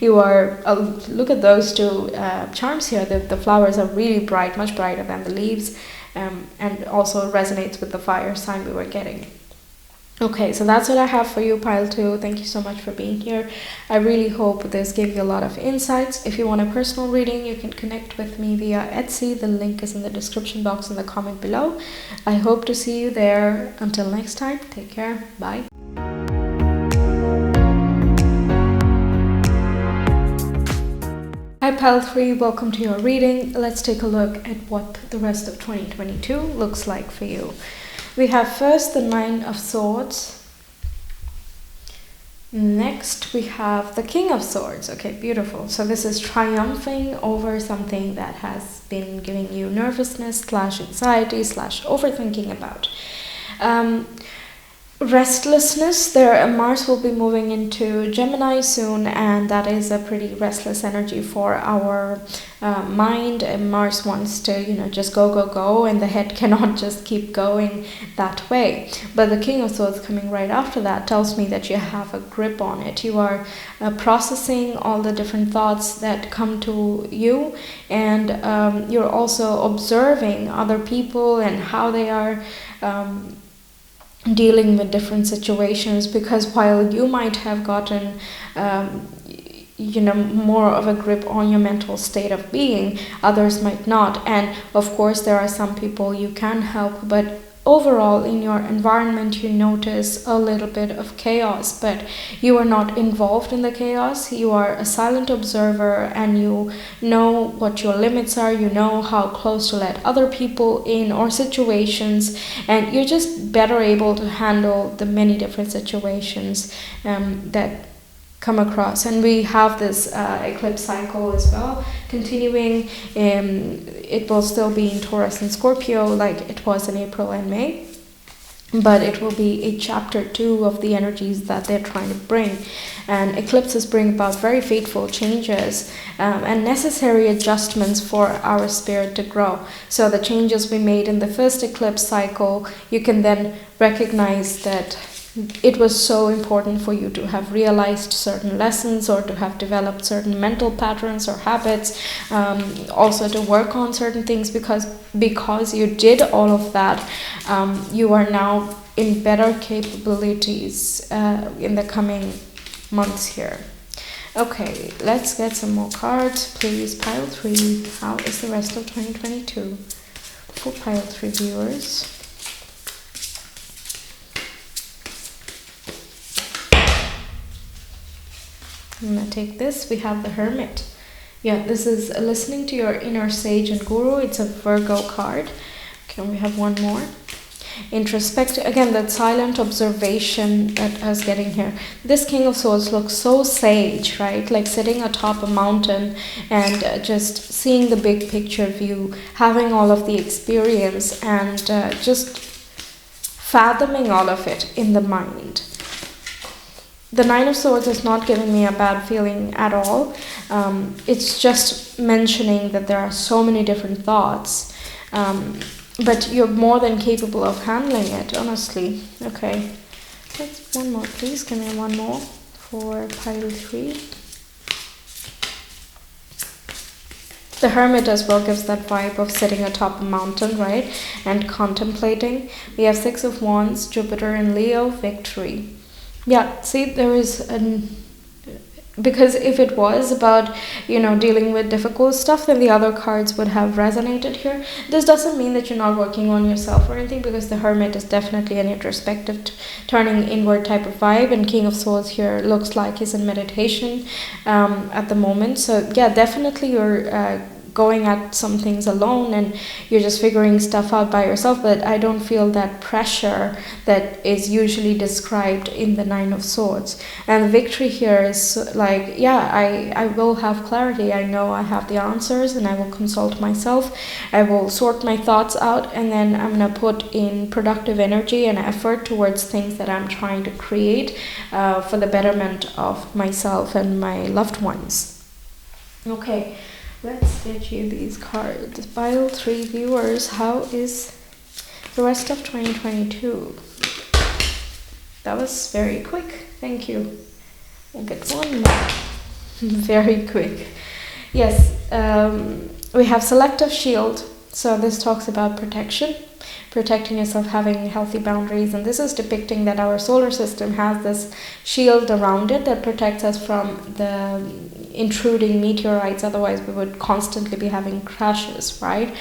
You are. Look at those two charms here. The flowers are really bright, much brighter than the leaves, and also resonates with the fire sign we were getting. Okay, so that's what I have for you, pile 2. Thank you so much for being here. I really hope this gave you a lot of insights. If you want a personal reading, you can connect with me via Etsy. The link is in the description box in the comment below. I hope to see you there. Until next time, take care. Bye. Hi pile 3, welcome to your reading. Let's take a look at what the rest of 2022 looks like for you. We have first the 9 of Swords. Next we have the King of Swords. Okay, beautiful. So this is triumphing over something that has been giving you nervousness / anxiety / overthinking about. Restlessness. Mars will be moving into Gemini soon, and that is a pretty restless energy for our mind. And Mars wants to just go, and the head cannot just keep going that way. But the King of Swords coming right after that tells me that you have a grip on it. You are processing all the different thoughts that come to you, and you're also observing other people and how they are dealing with different situations, because while you might have gotten more of a grip on your mental state of being, others might not. And of course there are some people you can help, but overall in your environment you notice a little bit of chaos, but you are not involved in the chaos. You are a silent observer, and you know what your limits are. You know how close to let other people in or situations, and you're just better able to handle the many different situations that come across. And we have this eclipse cycle as well continuing. It will still be in Taurus and Scorpio like it was in April and May, but it will be a chapter 2 of the energies that they're trying to bring. And eclipses bring about very fateful changes and necessary adjustments for our spirit to grow. So the changes we made in the first eclipse cycle, you can then recognize that it was so important for you to have realized certain lessons, or to have developed certain mental patterns or habits, also to work on certain things, because you did all of that, you are now in better capabilities in the coming months here. Okay, let's get some more cards, please. Pile 3, how is the rest of 2022 for pile 3 viewers? I'm going to take this. We have the Hermit. Yeah, this is listening to your inner sage and guru. It's a Virgo card. Can we have one more? Introspect. Again, that silent observation that I was getting here. This King of Swords looks so sage, right? Like sitting atop a mountain and just seeing the big picture view, having all of the experience, and just fathoming all of it in the mind. The 9 of Swords is not giving me a bad feeling at all. It's just mentioning that there are so many different thoughts, but you're more than capable of handling it, honestly. Okay, let's one more, please. Give me one more for pile 3. The Hermit as well gives that vibe of sitting atop a mountain, right, and contemplating. We have 6 of Wands, Jupiter in Leo, victory. Yeah, see, there is because if it was about, dealing with difficult stuff, then the other cards would have resonated here. This doesn't mean that you're not working on yourself or anything, because the Hermit is definitely an introspective, turning inward type of vibe, and King of Swords here looks like he's in meditation at the moment. So yeah, definitely you're going at some things alone and you're just figuring stuff out by yourself. But I don't feel that pressure that is usually described in the Nine of Swords. And the victory here is like, yeah, I will have clarity. I know I have the answers, and I will consult myself. I will sort my thoughts out, and then I'm going to put in productive energy and effort towards things that I'm trying to create for the betterment of myself and my loved ones. Okay, let's get you these cards. Pile 3 viewers, how is the rest of 2022? That was very quick. Thank you. We'll get one more. Very quick. Yes, we have Selective Shield. So this talks about protection, protecting yourself, having healthy boundaries. And this is depicting that our solar system has this shield around it that protects us from the intruding meteorites. Otherwise we would constantly be having crashes, right?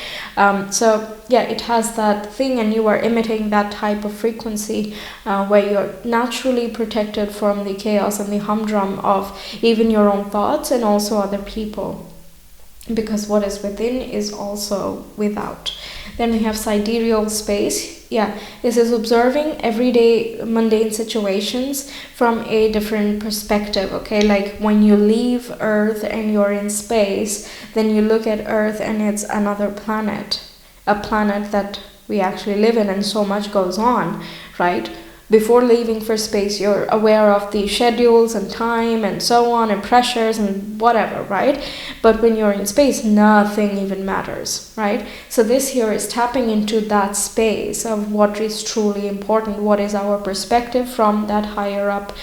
So yeah, it has that thing, and you are emitting that type of frequency where you're naturally protected from the chaos and the humdrum of even your own thoughts and also other people, because what is within is also without. Then we have sidereal space. Yeah, this is observing everyday mundane situations from a different perspective, okay? Like when you leave Earth and you're in space, then you look at Earth and it's another planet, a planet that we actually live in, and so much goes on, right? Before leaving for space, you're aware of the schedules and time and so on and pressures and whatever, right? But when you're in space, nothing even matters, right? So this here is tapping into that space of what is truly important, what is our perspective from that higher up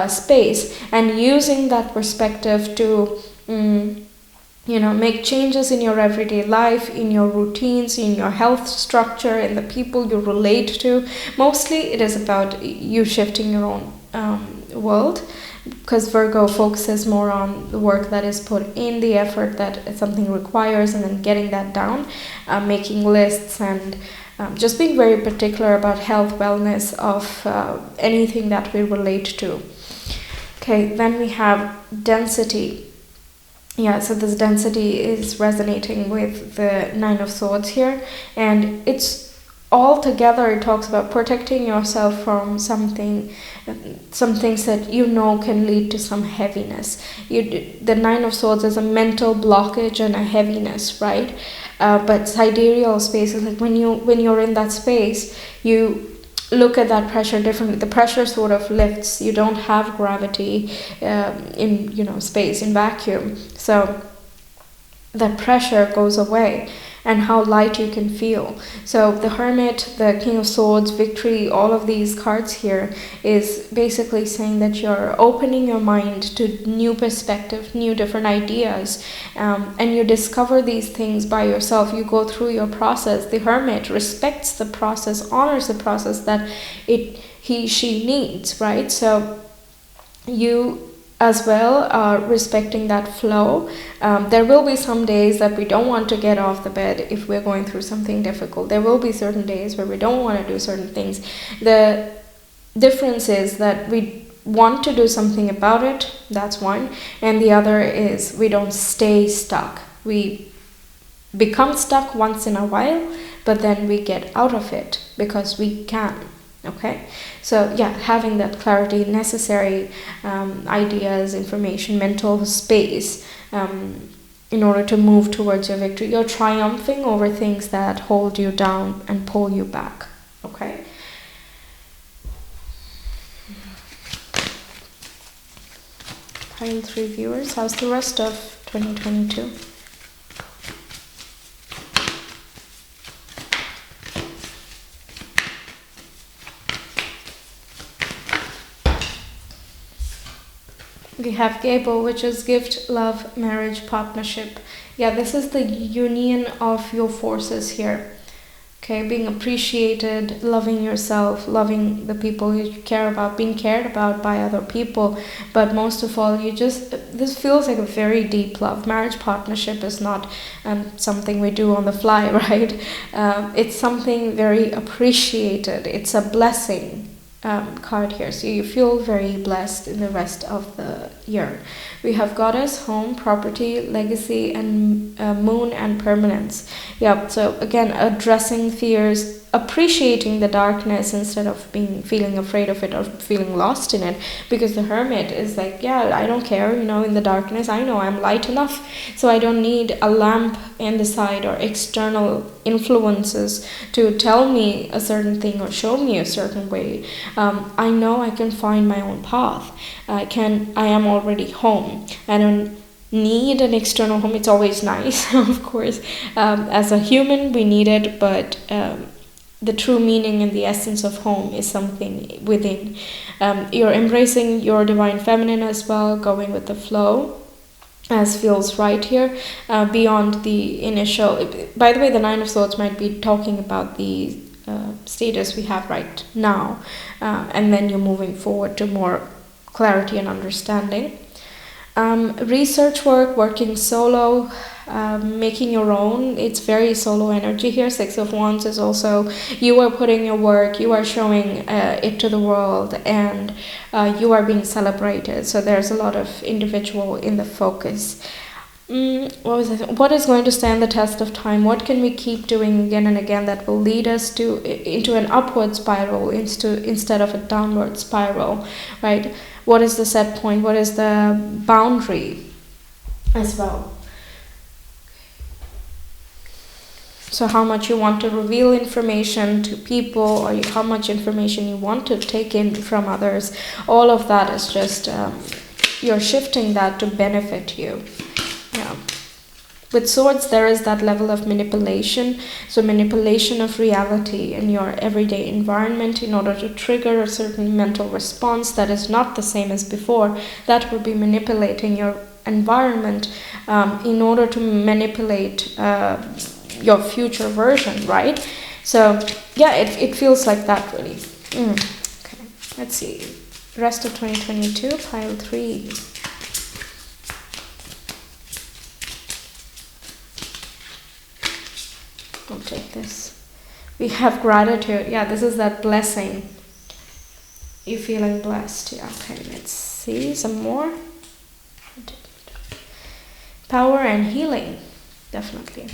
space, and using that perspective to make changes in your everyday life, in your routines, in your health structure, in the people you relate to. Mostly it is about you shifting your own world, because Virgo focuses more on the work that is put in, the effort that something requires, and then getting that down, making lists, and just being very particular about health, wellness of anything that we relate to. Okay, then we have density. Yeah, so this density is resonating with the Nine of Swords here, and it's all together. It talks about protecting yourself from some things that can lead to some heaviness. The Nine of Swords is a mental blockage and a heaviness, right? But sidereal space is like when you're in that space, you look at that pressure differently. The pressure sort of lifts. You don't have gravity in space, in vacuum. So that pressure goes away, and how light you can feel. So the Hermit, the King of Swords, Victory, all of these cards here is basically saying that you're opening your mind to new perspective, new different ideas, and you discover these things by yourself. You go through your process. The Hermit respects the process, honors the process that she needs, right? So you as well are respecting that flow. There will be some days that we don't want to get off the bed if we're going through something difficult. There will be certain days where we don't want to do certain things. The difference is that we want to do something about it, that's one, and the other is we don't stay stuck. We become stuck once in a while, but then we get out of it because we can. Okay, so yeah, having that clarity, necessary ideas, information, mental space in order to move towards your victory. You're triumphing over things that hold you down and pull you back. Okay. Pile 3 viewers, how's the rest of 2022? We have Gable, which is gift, love, marriage, partnership. Yeah, this is the union of your forces here. Okay, being appreciated, loving yourself, loving the people you care about, being cared about by other people. But most of all, this feels like a very deep love. Marriage partnership is not something we do on the fly, right? It's something very appreciated. It's a blessing. card here. So you feel very blessed in the rest of the year. We have goddess, home, property, legacy, and moon and permanence. Yeah, so again, addressing fears, appreciating the darkness instead of feeling afraid of it or feeling lost in it, because the hermit is like, yeah, I don't care, in the darkness I know I'm light enough, so I don't need a lamp in the side or external influences to tell me a certain thing or show me a certain way. I know I can find my own path. I am already home. I don't need an external home. It's always nice, of course. As a human we need it, but the true meaning and the essence of home is something within. You're embracing your divine feminine as well, going with the flow as feels right here, beyond the initial. By the way, the Nine of Swords might be talking about the status we have right now, and then you're moving forward to more clarity and understanding. Research work, working solo, making your own. It's very solo energy here. Six of Wands is also, you are putting your work, you are showing it to the world, and you are being celebrated. So there's a lot of individual in the focus. What is going to stand the test of time? What can we keep doing again and again that will lead us into an upward spiral instead of a downward spiral, right? What is the set point? What is the boundary as well? So how much you want to reveal information to people, or how much information you want to take in from others, all of that is just, you're shifting that to benefit you. Yeah. With swords, there is that level of manipulation. So manipulation of reality in your everyday environment in order to trigger a certain mental response that is not the same as before. That would be manipulating your environment in order to manipulate your future version, right? So yeah, it feels like that really. Okay, let's see. Rest of 2022, pile 3. I'll take this. We have gratitude. Yeah, this is that blessing. You're feeling blessed. Yeah, okay, let's see some more. Power and healing, definitely.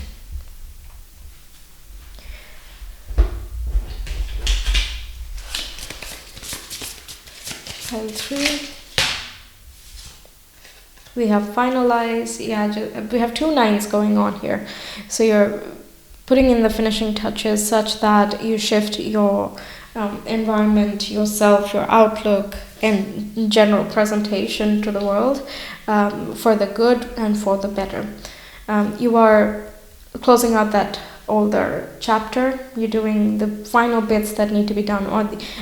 Pile 3. We have finalized. Yeah, we have 2 nines going on here. So you're putting in the finishing touches such that you shift your environment, yourself, your outlook, and general presentation to the world for the good and for the better. You are closing out that older chapter. You're doing the final bits that need to be done,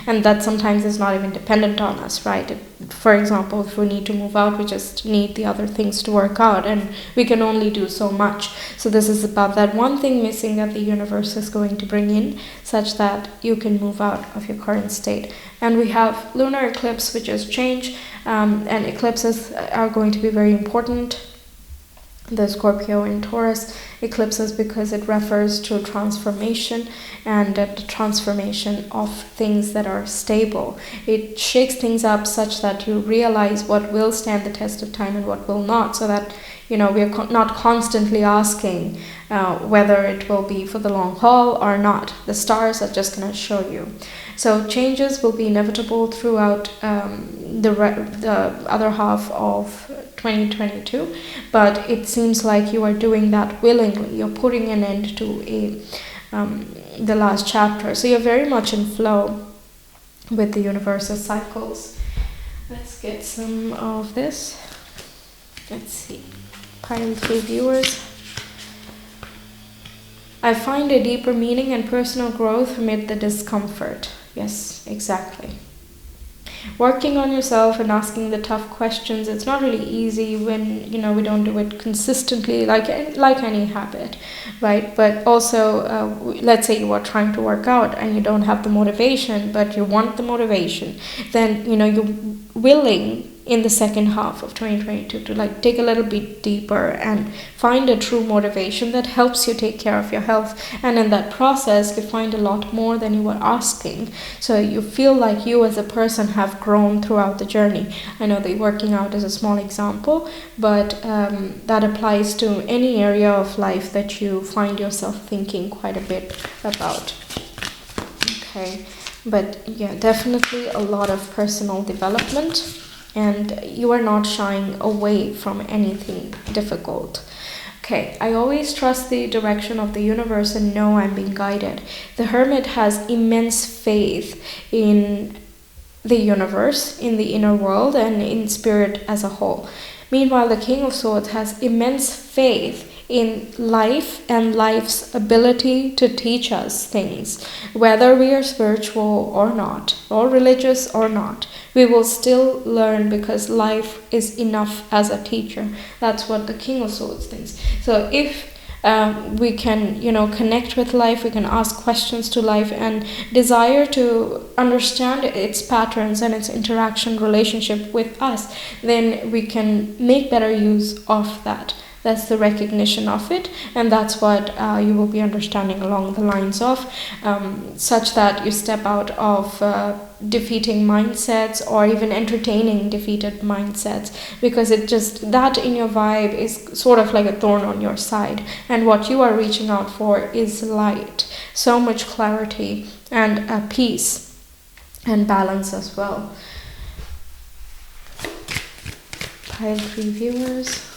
and that sometimes is not even dependent on us, right? For example, if we need to move out, we just need the other things to work out, and we can only do so much. So this is about that one thing missing that the universe is going to bring in, such that you can move out of your current state. And we have lunar eclipse, which is change, and eclipses are going to be very important. The Scorpio and Taurus eclipses, because it refers to transformation and the transformation of things that are stable. It shakes things up such that you realize what will stand the test of time and what will not, so that we are not constantly asking whether it will be for the long haul or not. The stars are just going to show you. So changes will be inevitable throughout the other half of 2022, but it seems like you are doing that willingly. You're putting an end to the last chapter. So you're very much in flow with the universe's cycles. Let's get some of this. Let's see. Pile 3 viewers. I find a deeper meaning and personal growth amid the discomfort. Yes, exactly. Working on yourself and asking the tough questions, it's not really easy when we don't do it consistently, like any habit, right? But also, let's say you are trying to work out and you don't have the motivation, but you want the motivation, then you're willing in the second half of 2022 to like dig a little bit deeper and find a true motivation that helps you take care of your health. And in that process, you find a lot more than you were asking. So you feel like you as a person have grown throughout the journey. I know that working out is a small example, but that applies to any area of life that you find yourself thinking quite a bit about. Okay, but yeah, definitely a lot of personal development, and you are not shying away from anything difficult. Okay, I always trust the direction of the universe and know I'm being guided. The hermit has immense faith in the universe, in the inner world, and in spirit as a whole. Meanwhile, the King of Swords has immense faith in life and life's ability to teach us things. Whether we are spiritual or not, or religious or not, we will still learn because life is enough as a teacher. That's what the King of Swords thinks. So if we can, connect with life, we can ask questions to life and desire to understand its patterns and its interaction relationship with us, then we can make better use of that. That's the recognition of it, and that's what you will be understanding along the lines of, such that you step out of defeating mindsets or even entertaining defeated mindsets, because that in your vibe is sort of like a thorn on your side, and what you are reaching out for is light, so much clarity and peace and balance as well. Pile 3 viewers.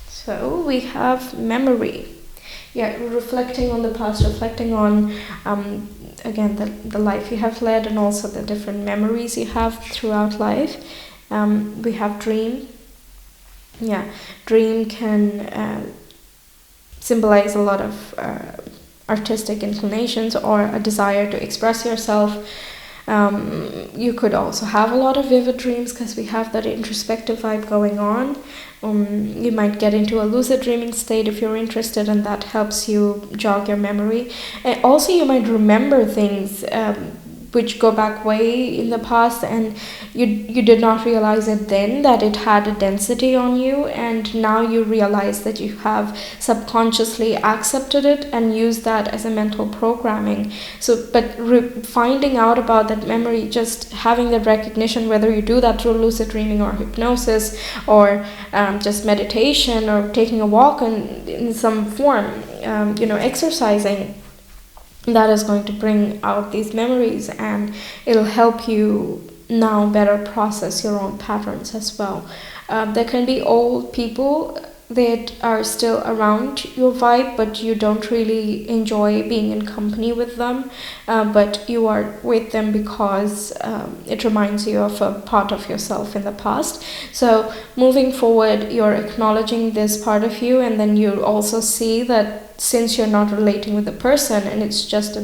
So we have memory. Yeah, reflecting on the past, reflecting on, again, the life you have led and also the different memories you have throughout life. We have dream. Yeah, dream can symbolize a lot of artistic inclinations or a desire to express yourself. You could also have a lot of vivid dreams because we have that introspective vibe going on. You might get into a lucid dreaming state if you're interested, and that helps you jog your memory. And also, you might remember things which go back way in the past, and you did not realize it then that it had a density on you, and now you realize that you have subconsciously accepted it and used that as a mental programming. So but finding out about that memory, just having that recognition, whether you do that through lucid dreaming or hypnosis or just meditation or taking a walk in some form, exercising, that is going to bring out these memories, and it'll help you now better process your own patterns as well. There can be old people that are still around your vibe, but you don't really enjoy being in company with them, but you are with them because it reminds you of a part of yourself in the past. So moving forward, you're acknowledging this part of you, and then you also see that since you're not relating with the person and it's just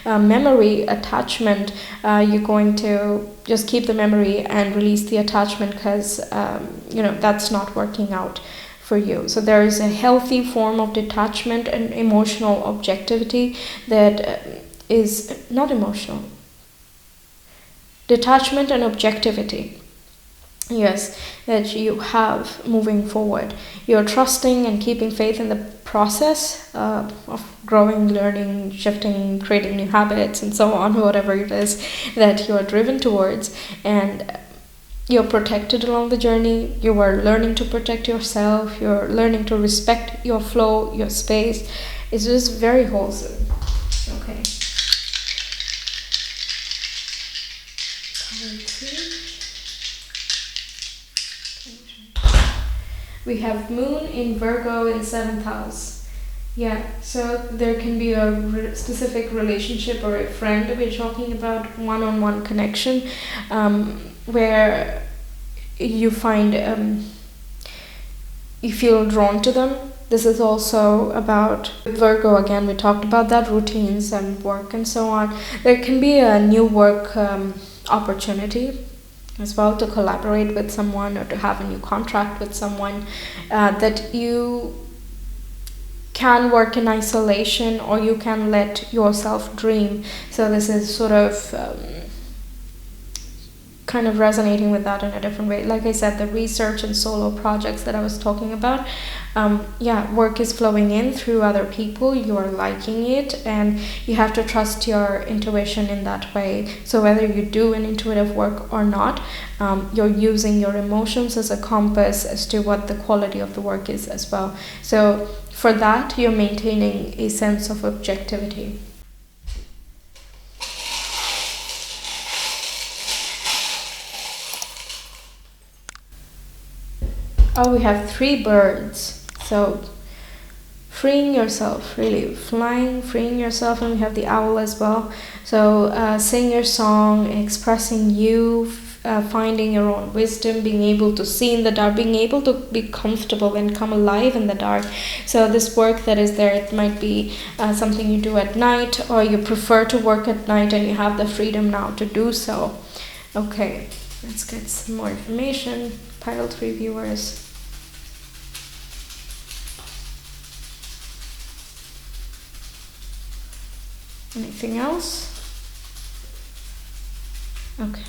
a memory attachment, you're going to just keep the memory and release the attachment because that's not working out for you. So there is a healthy form of detachment and emotional objectivity that is not emotional. Detachment and objectivity. Yes, that you have moving forward. You're trusting and keeping faith in the process of growing, learning, shifting, creating new habits, and so on, whatever it is that you are driven towards. And you're protected along the journey. You are learning to protect yourself. You're learning to respect your flow, your space. It's just very wholesome. Okay. We have Moon in Virgo in 7th house. Yeah, so there can be a specific relationship or a friend that we're talking about, one-on-one connection, where you find you feel drawn to them. This is also about Virgo. Again, we talked about that, routines and work and so on. There can be a new work opportunity as well, to collaborate with someone or to have a new contract with someone that you can work in isolation, or you can let yourself dream. So this is sort of kind of resonating with that in a different way. Like I said, the research and solo projects that I was talking about, work is flowing in through other people. You are liking it, and you have to trust your intuition in that way. So whether you do an intuitive work or not, you're using your emotions as a compass as to what the quality of the work is as well. So for that, you're maintaining a sense of objectivity. Oh, we have 3 birds. So freeing yourself, really flying, freeing yourself, and we have the owl as well. So sing your song, expressing you, finding your own wisdom, being able to see in the dark, being able to be comfortable and come alive in the dark. So this work that is there, it might be something you do at night, or you prefer to work at night and you have the freedom now to do so. Okay, let's get some more information. Pile 3 viewers. Anything else? Okay.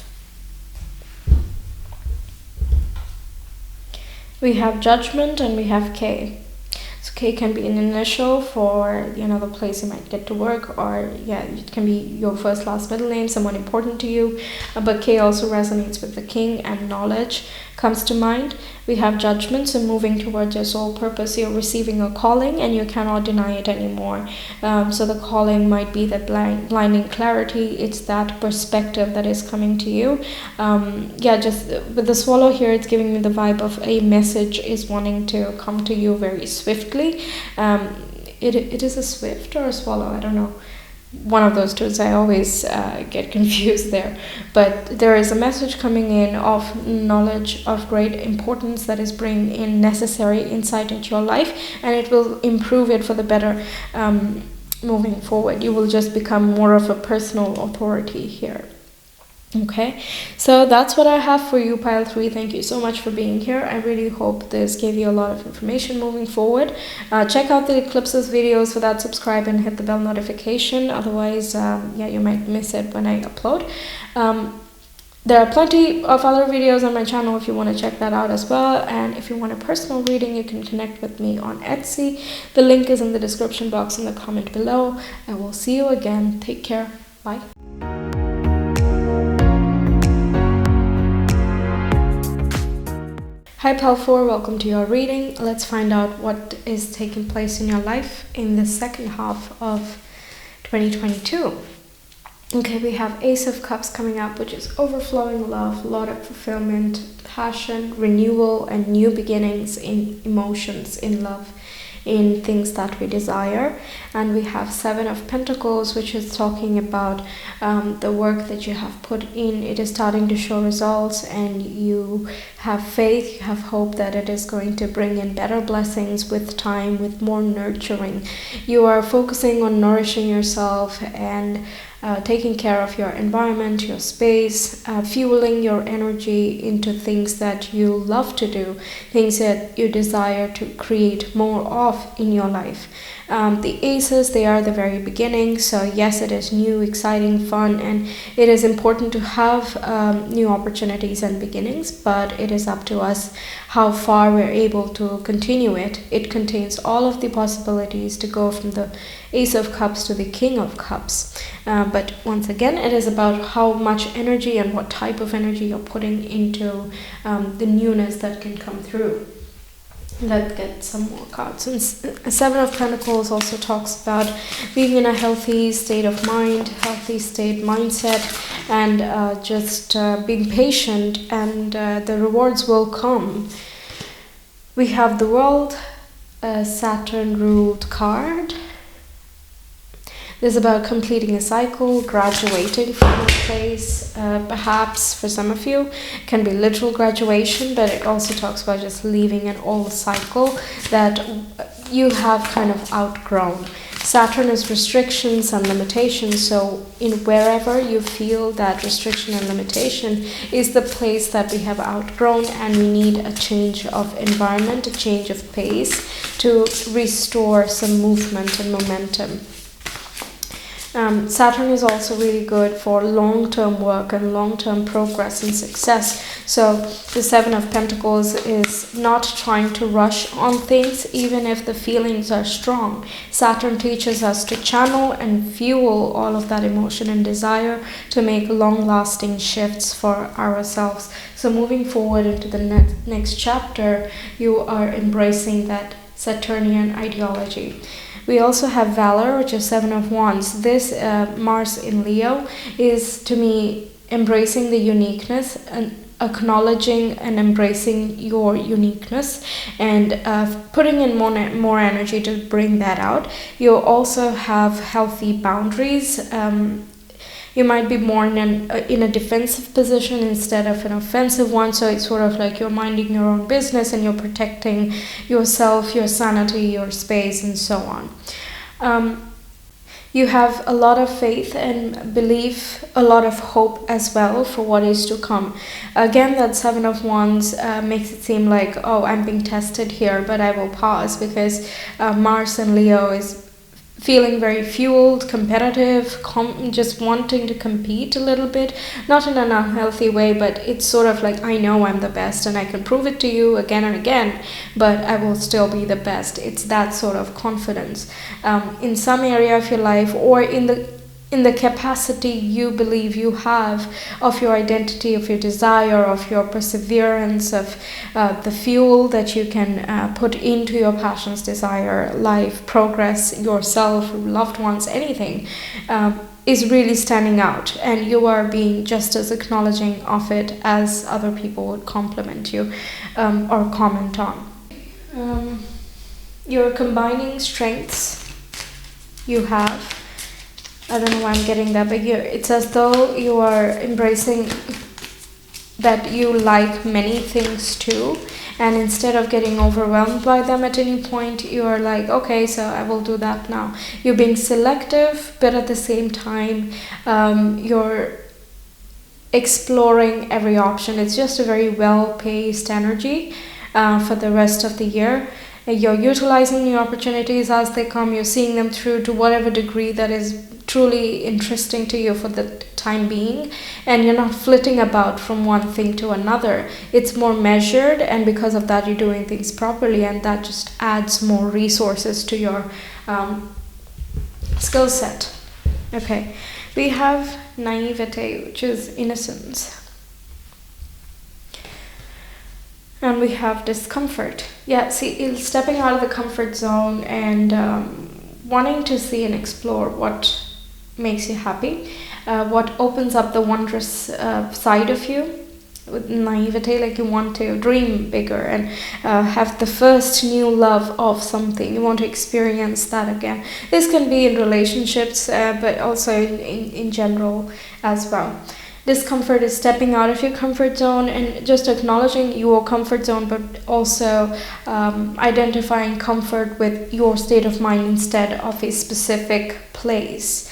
We have judgment and we have K. So K can be an initial for, the place you might get to work, or it can be your first, last, middle name, someone important to you. But K also resonates with the king, and knowledge comes to mind. We have judgment, so moving towards your soul purpose. You're receiving a calling and you cannot deny it anymore. So the calling might be that blinding clarity. It's that perspective that is coming to you. Just with the swallow here, it's giving me the vibe of a message is wanting to come to you very swiftly. It is a swift or a swallow, I don't know. One of those two, so I always get confused there. But there is a message coming in of knowledge of great importance that is bringing in necessary insight into your life, and it will improve it for the better moving forward. You will just become more of a personal authority here. Okay, so that's what I have for you, Pile 3. Thank you so much for being here. I really hope this gave you a lot of information moving forward. Check out the eclipses videos. For that, subscribe and hit the bell notification. Otherwise, you might miss it when I upload. There are plenty of other videos on my channel if you want to check that out as well. And if you want a personal reading, you can connect with me on Etsy. The link is in the description box in the comment below. I will see you again. Take care. Bye. Hi Pal 4, welcome to your reading. Let's find out what is taking place in your life in the second half of 2022. Okay, we have Ace of Cups coming up, which is overflowing love, a lot of fulfillment, passion, renewal, and new beginnings in emotions, in love, in things that we desire. And we have 7 of Pentacles, which is talking about the work that you have put in. It is starting to show results, and you have faith, you have hope that it is going to bring in better blessings with time, with more nurturing. You are focusing on nourishing yourself and taking care of your environment, your space, fueling your energy into things that you love to do, things that you desire to create more of in your life. The aces, they are the very beginning. So yes, it is new, exciting, fun, and it is important to have new opportunities and beginnings, but it is up to us how far we're able to continue it. It contains all of the possibilities to go from the Ace of Cups to the King of Cups. But once again, it is about how much energy and what type of energy you're putting into the newness that can come through. Let's get some more cards. And 7 of Pentacles also talks about being in a healthy state of mind, healthy state mindset, and just being patient, and the rewards will come. We have the World, a Saturn ruled card. This is about completing a cycle, graduating from a place, perhaps for some of you, can be literal graduation, but it also talks about just leaving an old cycle that you have kind of outgrown. Saturn is restrictions and limitations, so in wherever you feel that restriction and limitation is the place that we have outgrown, and we need a change of environment, a change of pace to restore some movement and momentum. Saturn is also really good for long-term work and long-term progress and success. So the Seven of Pentacles is not trying to rush on things, even if the feelings are strong. Saturn teaches us to channel and fuel all of that emotion and desire to make long-lasting shifts for ourselves. So moving forward into the next chapter, you are embracing that Saturnian ideology. We also have Valor, which is Seven of Wands. This Mars in Leo is, to me, embracing the uniqueness and acknowledging and embracing your uniqueness and putting in more energy to bring that out. You also have healthy boundaries. You might be more in a defensive position instead of an offensive one. So it's sort of like you're minding your own business and you're protecting yourself, your sanity, your space, and so on. You have a lot of faith and belief, a lot of hope as well for what is to come. Again, that Seven of Wands makes it seem like, oh, I'm being tested here, but I will pause because Mars and Leo is feeling very fueled, competitive, just wanting to compete a little bit, not in an unhealthy way, but it's sort of like, I know I'm the best and I can prove it to you again and again, but I will still be the best. It's that sort of confidence in some area of your life, or in the capacity you believe you have of your identity, of your desire, of your perseverance, of the fuel that you can put into your passions, desire, life, progress, yourself, loved ones, anything, is really standing out, and you are being just as acknowledging of it as other people would compliment you or comment on. You're combining strengths you have. I don't know why I'm getting that, but here it's as though you are embracing that you like many things too, and instead of getting overwhelmed by them at any point, you are like, okay, so I will do that now. You're being selective, but at the same time you're exploring every option. It's just a very well-paced energy for the rest of the year. You're utilizing new opportunities as they come. You're seeing them through to whatever degree that is truly interesting to you for the time being, and you're not flitting about from one thing to another. It's more measured, and because of that you're doing things properly, and that just adds more resources to your skill set. Okay, we have naivete, which is innocence. And we have discomfort. Yeah, see, stepping out of the comfort zone and wanting to see and explore what makes you happy, what opens up the wondrous side of you. With naivete, like you want to dream bigger and have the first new love of something. You want to experience that again. This can be in relationships, but also in general as well. Discomfort is stepping out of your comfort zone and just acknowledging your comfort zone, but also identifying comfort with your state of mind instead of a specific place.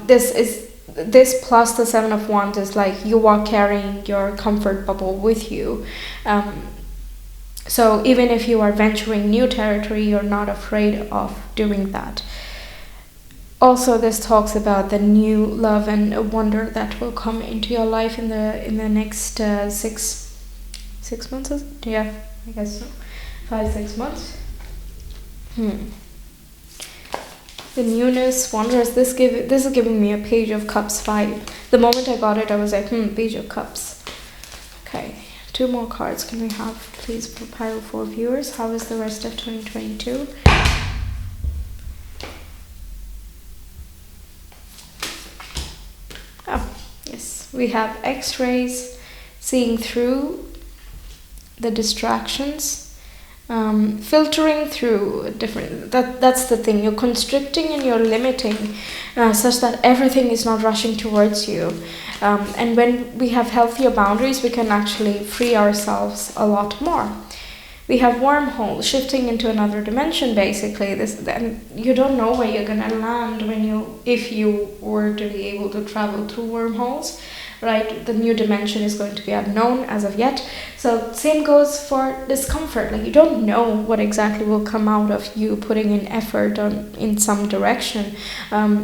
This plus the Seven of Wands is like you are carrying your comfort bubble with you. So even if you are venturing new territory, you're not afraid of doing that. Also, this talks about the new love and wonder that will come into your life in the next 6 months. Is it? Yeah, I guess so. 5-6 months. The newness, wonders. This is giving me a Page of Cups 5. The moment I got it, I was like, Page of Cups. Okay, 2 more cards can we have, please, for Pyro 4 viewers? How is the rest of 2022? Oh, yes. We have X-rays, seeing through the distractions, filtering through different. That's the thing. You're constricting and you're limiting, such that everything is not rushing towards you. And when we have healthier boundaries, we can actually free ourselves a lot more. We have wormhole, shifting into another dimension. Basically, then you don't know where you're gonna land if you were to be able to travel through wormholes, right? The new dimension is going to be unknown as of yet. So same goes for discomfort. Like, you don't know what exactly will come out of you putting in effort in some direction,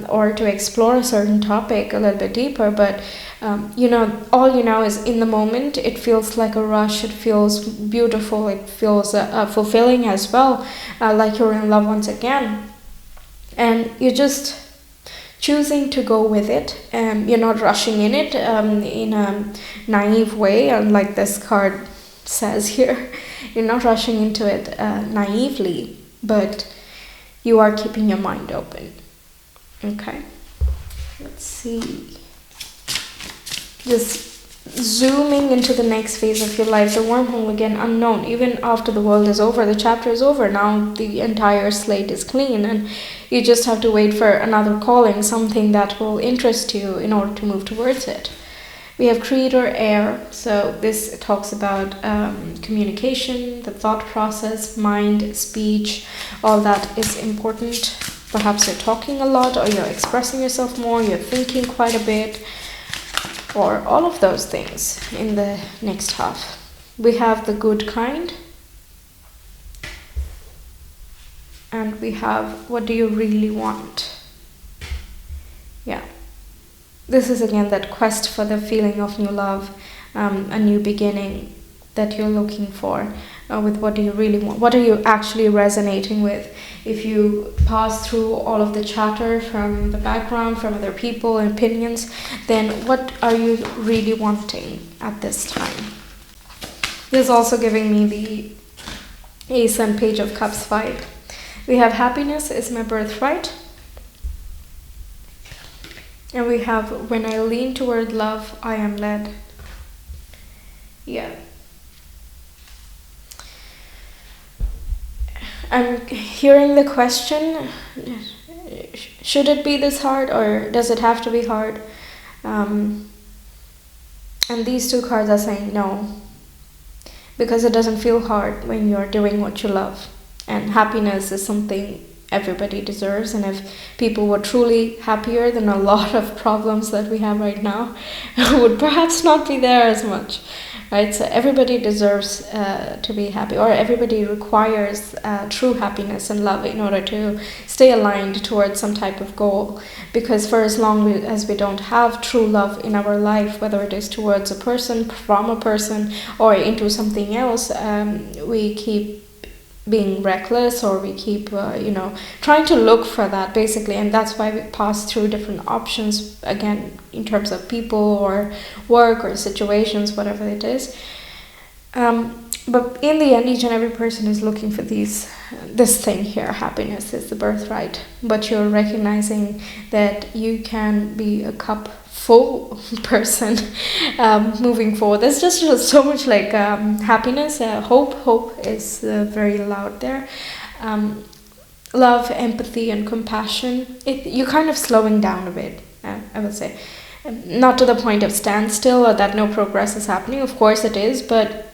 or to explore a certain topic a little bit deeper. But all you know is, in the moment, it feels like a rush. It feels beautiful. It feels fulfilling as well, like you're in love once again, and you're just choosing to go with it. You're not rushing in it in a naive way, like this card says here. You're not rushing into it naively, but you are keeping your mind open. Okay, let's see. Just zooming into the next phase of your life, the wormhole again, unknown. Even after the world is over, the chapter is over, now the entire slate is clean, and you just have to wait for another calling, something that will interest you in order to move towards it. We have creator air, so this talks about communication, the thought process, mind, speech, all that is important. Perhaps you're talking a lot, or you're expressing yourself more, you're thinking quite a bit, or all of those things in the next half. We have the good kind, and we have what do you really want. Yeah, this is again that quest for the feeling of new love, a new beginning that you're looking for, with what do you really want, what are you actually resonating with. If you pass through all of the chatter from the background, from other people and opinions, then what are you really wanting at this time? This is also giving me the Ace and Page of Cups vibe. We have happiness is my birthright. And we have when I lean toward love, I am led. Yeah. I'm hearing the question, should it be this hard, or does it have to be hard? And these two cards are saying no, because it doesn't feel hard when you're doing what you love. And happiness is something everybody deserves, and if people were truly happier, then a lot of problems that we have right now would perhaps not be there as much. Right, so everybody deserves to be happy, or everybody requires true happiness and love in order to stay aligned towards some type of goal. Because for as long as we don't have true love in our life, whether it is towards a person, from a person, or into something else, we keep being reckless, or we keep trying to look for that, basically. And that's why we pass through different options, again, in terms of people or work or situations, whatever it is. But in the end, each and every person is looking for this thing here. Happiness is the birthright, but you're recognizing that you can be a cup full person moving forward. There's just so much like happiness, hope is very loud there. Love, empathy, and compassion. You're kind of slowing down a bit, I would say. Not to the point of standstill or that no progress is happening. Of course it is, but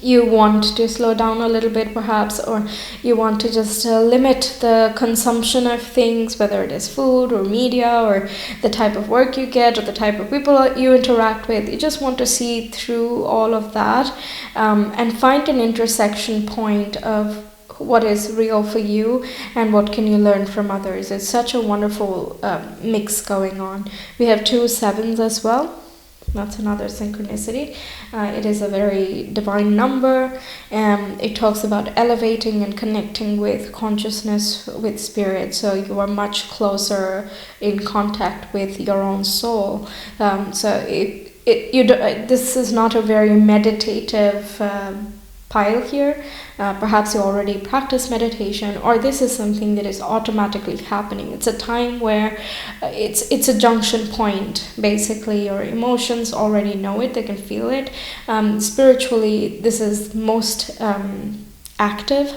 you want to slow down a little bit perhaps, or you want to just limit the consumption of things, whether it is food or media or the type of work you get or the type of people you interact with. You just want to see through all of that, and find an intersection point of what is real for you and what can you learn from others. It's such a wonderful mix going on. We have 2 sevens as well. That's another synchronicity. It is a very divine number. It talks about elevating and connecting with consciousness, with spirit. So you are much closer in contact with your own soul. This is not a very meditative pile here. Perhaps you already practice meditation, or this is something that is automatically happening. It's a time where it's a junction point. Basically, your emotions already know it, they can feel it. Spiritually, this is most active,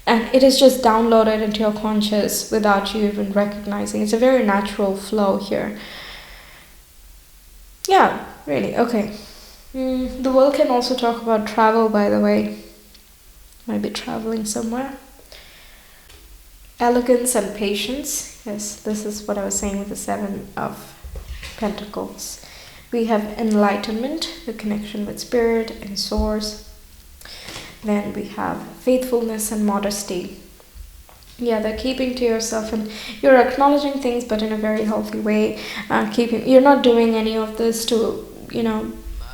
and it is just downloaded into your conscious without you even recognizing. It's a very natural flow here. Yeah, really, okay. The world can also talk about travel, by the way. Might be traveling somewhere. Elegance and patience. Yes, this is what I was saying with the Seven of Pentacles. We have enlightenment, the connection with spirit and source. Then we have faithfulness and modesty. Yeah, they're keeping to yourself, and you're acknowledging things, but in a very healthy way. You're not doing any of this to,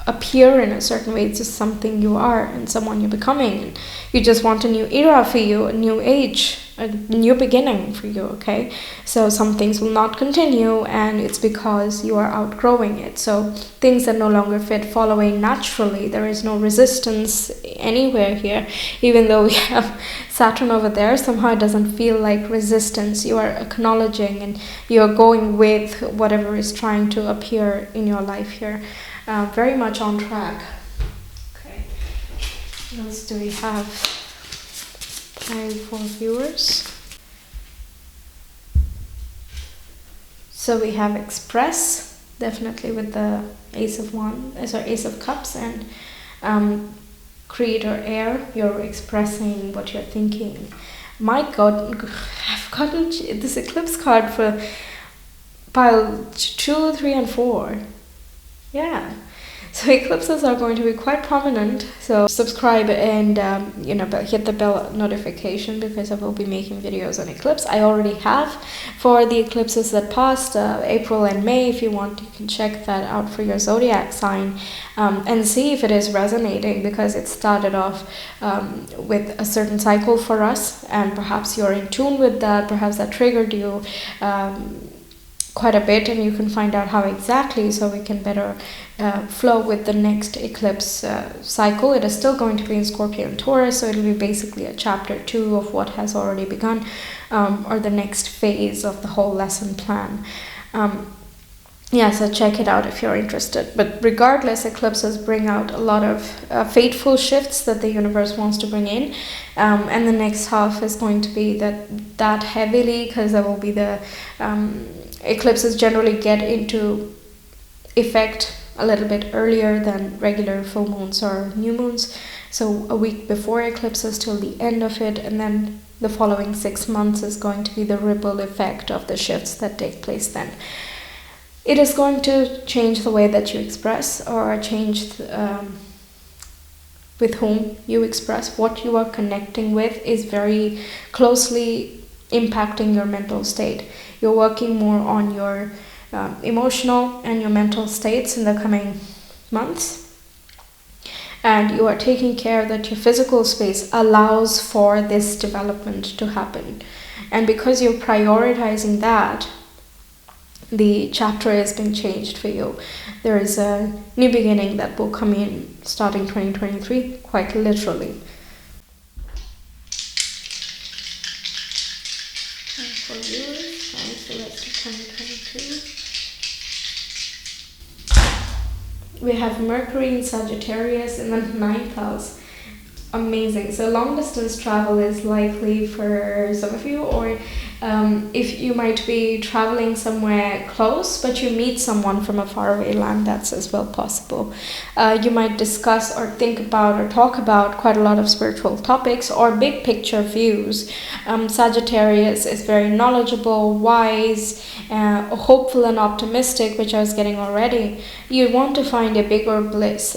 appear in a certain way. It's just something you are and someone you're becoming. And you just want a new era for you, a new age, a new beginning for you, okay? So some things will not continue, and it's because you are outgrowing it. So things that no longer fit fall away naturally. There is no resistance anywhere here. Even though we have Saturn over there, somehow it doesn't feel like resistance. You are acknowledging and you're going with whatever is trying to appear in your life here. Very much on track. Okay. What else do we have? For viewers. So we have express, definitely with the Ace of Cups, and creator air. You're expressing what you're thinking. My God, I've gotten this eclipse card for pile 2, 3, and 4. Yeah, so eclipses are going to be quite prominent. So subscribe and hit the bell notification, because I will be making videos on eclipse. I already have for the eclipses that passed, April and May. If you want, you can check that out for your zodiac sign, and see if it is resonating, because it started off with a certain cycle for us, and perhaps you're in tune with that. Perhaps that triggered you quite a bit, and you can find out how exactly, so we can better flow with the next eclipse cycle. It is still going to be in Scorpio and Taurus, so it'll be basically a chapter 2 of what has already begun, or the next phase of the whole lesson plan. So check it out if you're interested. But regardless, eclipses bring out a lot of fateful shifts that the universe wants to bring in, and the next half is going to be that heavily, because there will be the eclipses generally get into effect a little bit earlier than regular full moons or new moons. So a week before eclipses till the end of it, and then the following 6 months is going to be the ripple effect of the shifts that take place then. It is going to change the way that you express, or change with whom you express. What you are connecting with is very closely impacting your mental state. You're working more on your emotional and your mental states in the coming months, and you are taking care that your physical space allows for this development to happen. And because you're prioritizing that, the chapter has been changed for you. There is a new beginning that will come in starting 2023, quite literally. And for viewers, the rest of 2022. We have Mercury in Sagittarius in the 9th house. Amazing. So long distance travel is likely for some of you, or if you might be traveling somewhere close but you meet someone from a faraway land, that's as well possible. You might discuss or think about or talk about quite a lot of spiritual topics or big picture views. Sagittarius is very knowledgeable, wise, hopeful and optimistic, which I was getting already. You want to find a bigger bliss,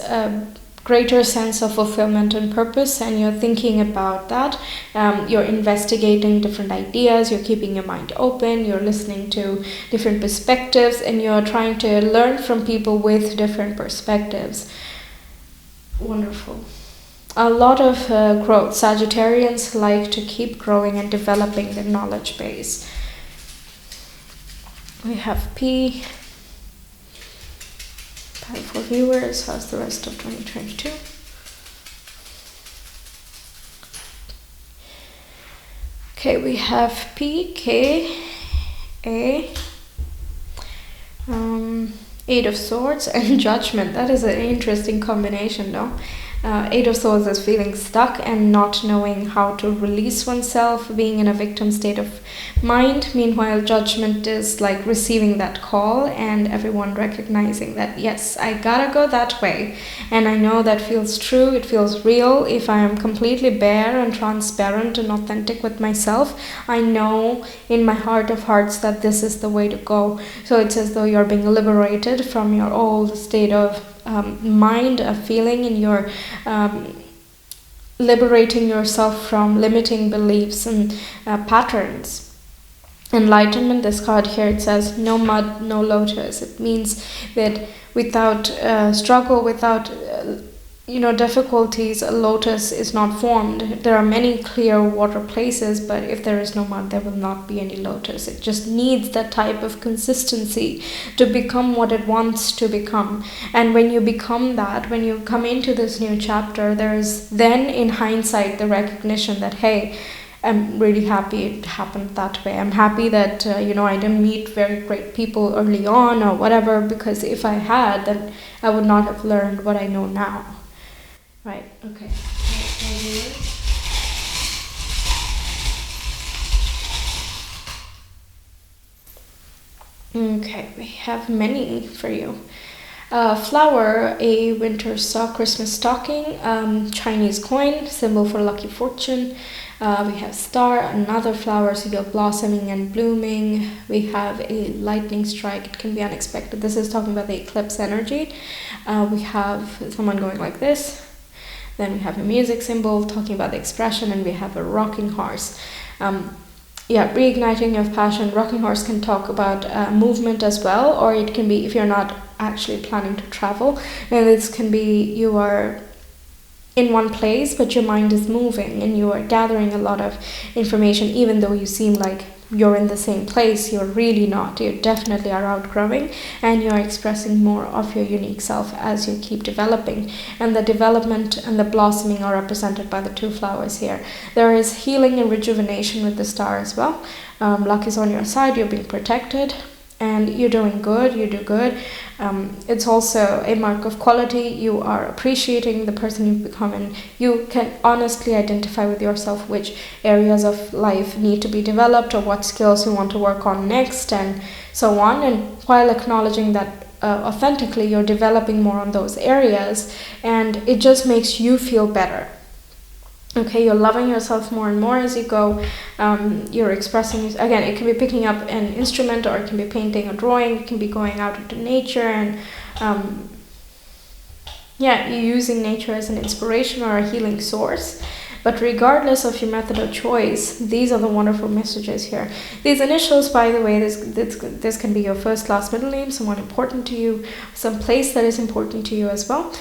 greater sense of fulfillment and purpose, and you're thinking about that. You're investigating different ideas, you're keeping your mind open, you're listening to different perspectives, and you're trying to learn from people with different perspectives. Wonderful. A lot of growth. Sagittarians like to keep growing and developing their knowledge base. We have P. For viewers, how's the rest of 2022? Okay, we have P, K, A, 8 of Swords, and Judgment. That is an interesting combination, no? Eight of Swords is feeling stuck and not knowing how to release oneself, being in a victim state of mind. Meanwhile, Judgment is like receiving that call and everyone recognizing that, yes, I gotta go that way. And I know that feels true, it feels real. If I am completely bare and transparent and authentic with myself, I know in my heart of hearts that this is the way to go. So it's as though you're being liberated from your old state of mind, a feeling, and you're liberating yourself from limiting beliefs and patterns. Enlightenment, this card here, it says no mud, no lotus. It means that without struggle, without difficulties, a lotus is not formed. There are many clear water places, but if there is no mud, there will not be any lotus. It just needs that type of consistency to become what it wants to become. And when you become that, when you come into this new chapter, there is then in hindsight the recognition that, hey, I'm really happy it happened that way. I'm happy that I didn't meet very great people early on or whatever, because if I had, then I would not have learned what I know now. Right, okay. Okay, we have many for you. Flower, a winter sock, Christmas stocking, Chinese coin, symbol for lucky fortune. We have star, another flower, symbol of blossoming and blooming. We have a lightning strike, it can be unexpected. This is talking about the eclipse energy. We have someone going like this. Then we have a music symbol talking about the expression, and we have a rocking horse. Reigniting of passion. Rocking horse can talk about movement as well, or it can be if you're not actually planning to travel. And this can be you are in one place, but your mind is moving and you are gathering a lot of information, even though you seem like you're in the same place. You're really not. You definitely are outgrowing, and you're expressing more of your unique self as you keep developing. And the development and the blossoming are represented by the two flowers here. There is healing and rejuvenation with the star as well. Luck is on your side. You're being protected and you're doing good. You do good. It's also a mark of quality. You are appreciating the person you've become, and you can honestly identify with yourself which areas of life need to be developed or what skills you want to work on next, and so on. And while acknowledging that authentically, you're developing more on those areas, and it just makes you feel better. Okay, you're loving yourself more and more as you go. You're expressing, again, it can be picking up an instrument, or it can be painting or drawing. It can be going out into nature and you're using nature as an inspiration or a healing source. But regardless of your method of choice, these are the wonderful messages here. These initials, by the way, this can be your first, last, middle name, someone important to you, some place that is important to you as well.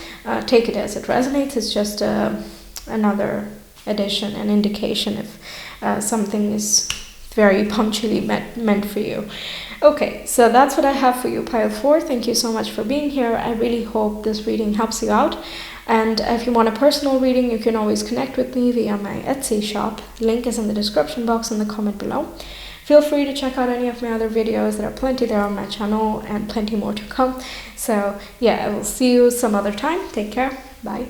Take it as it resonates. It's just another addition, an indication if something is very punctually meant for you. Okay, so that's what I have for you, pile 4. Thank you so much for being here. I really hope this reading helps you out. And if you want a personal reading, you can always connect with me via my Etsy shop. Link is in the description box and the comment below. Feel free to check out any of my other videos. There are plenty there on my channel and plenty more to come. So yeah, I will see you some other time. Take care. Bye.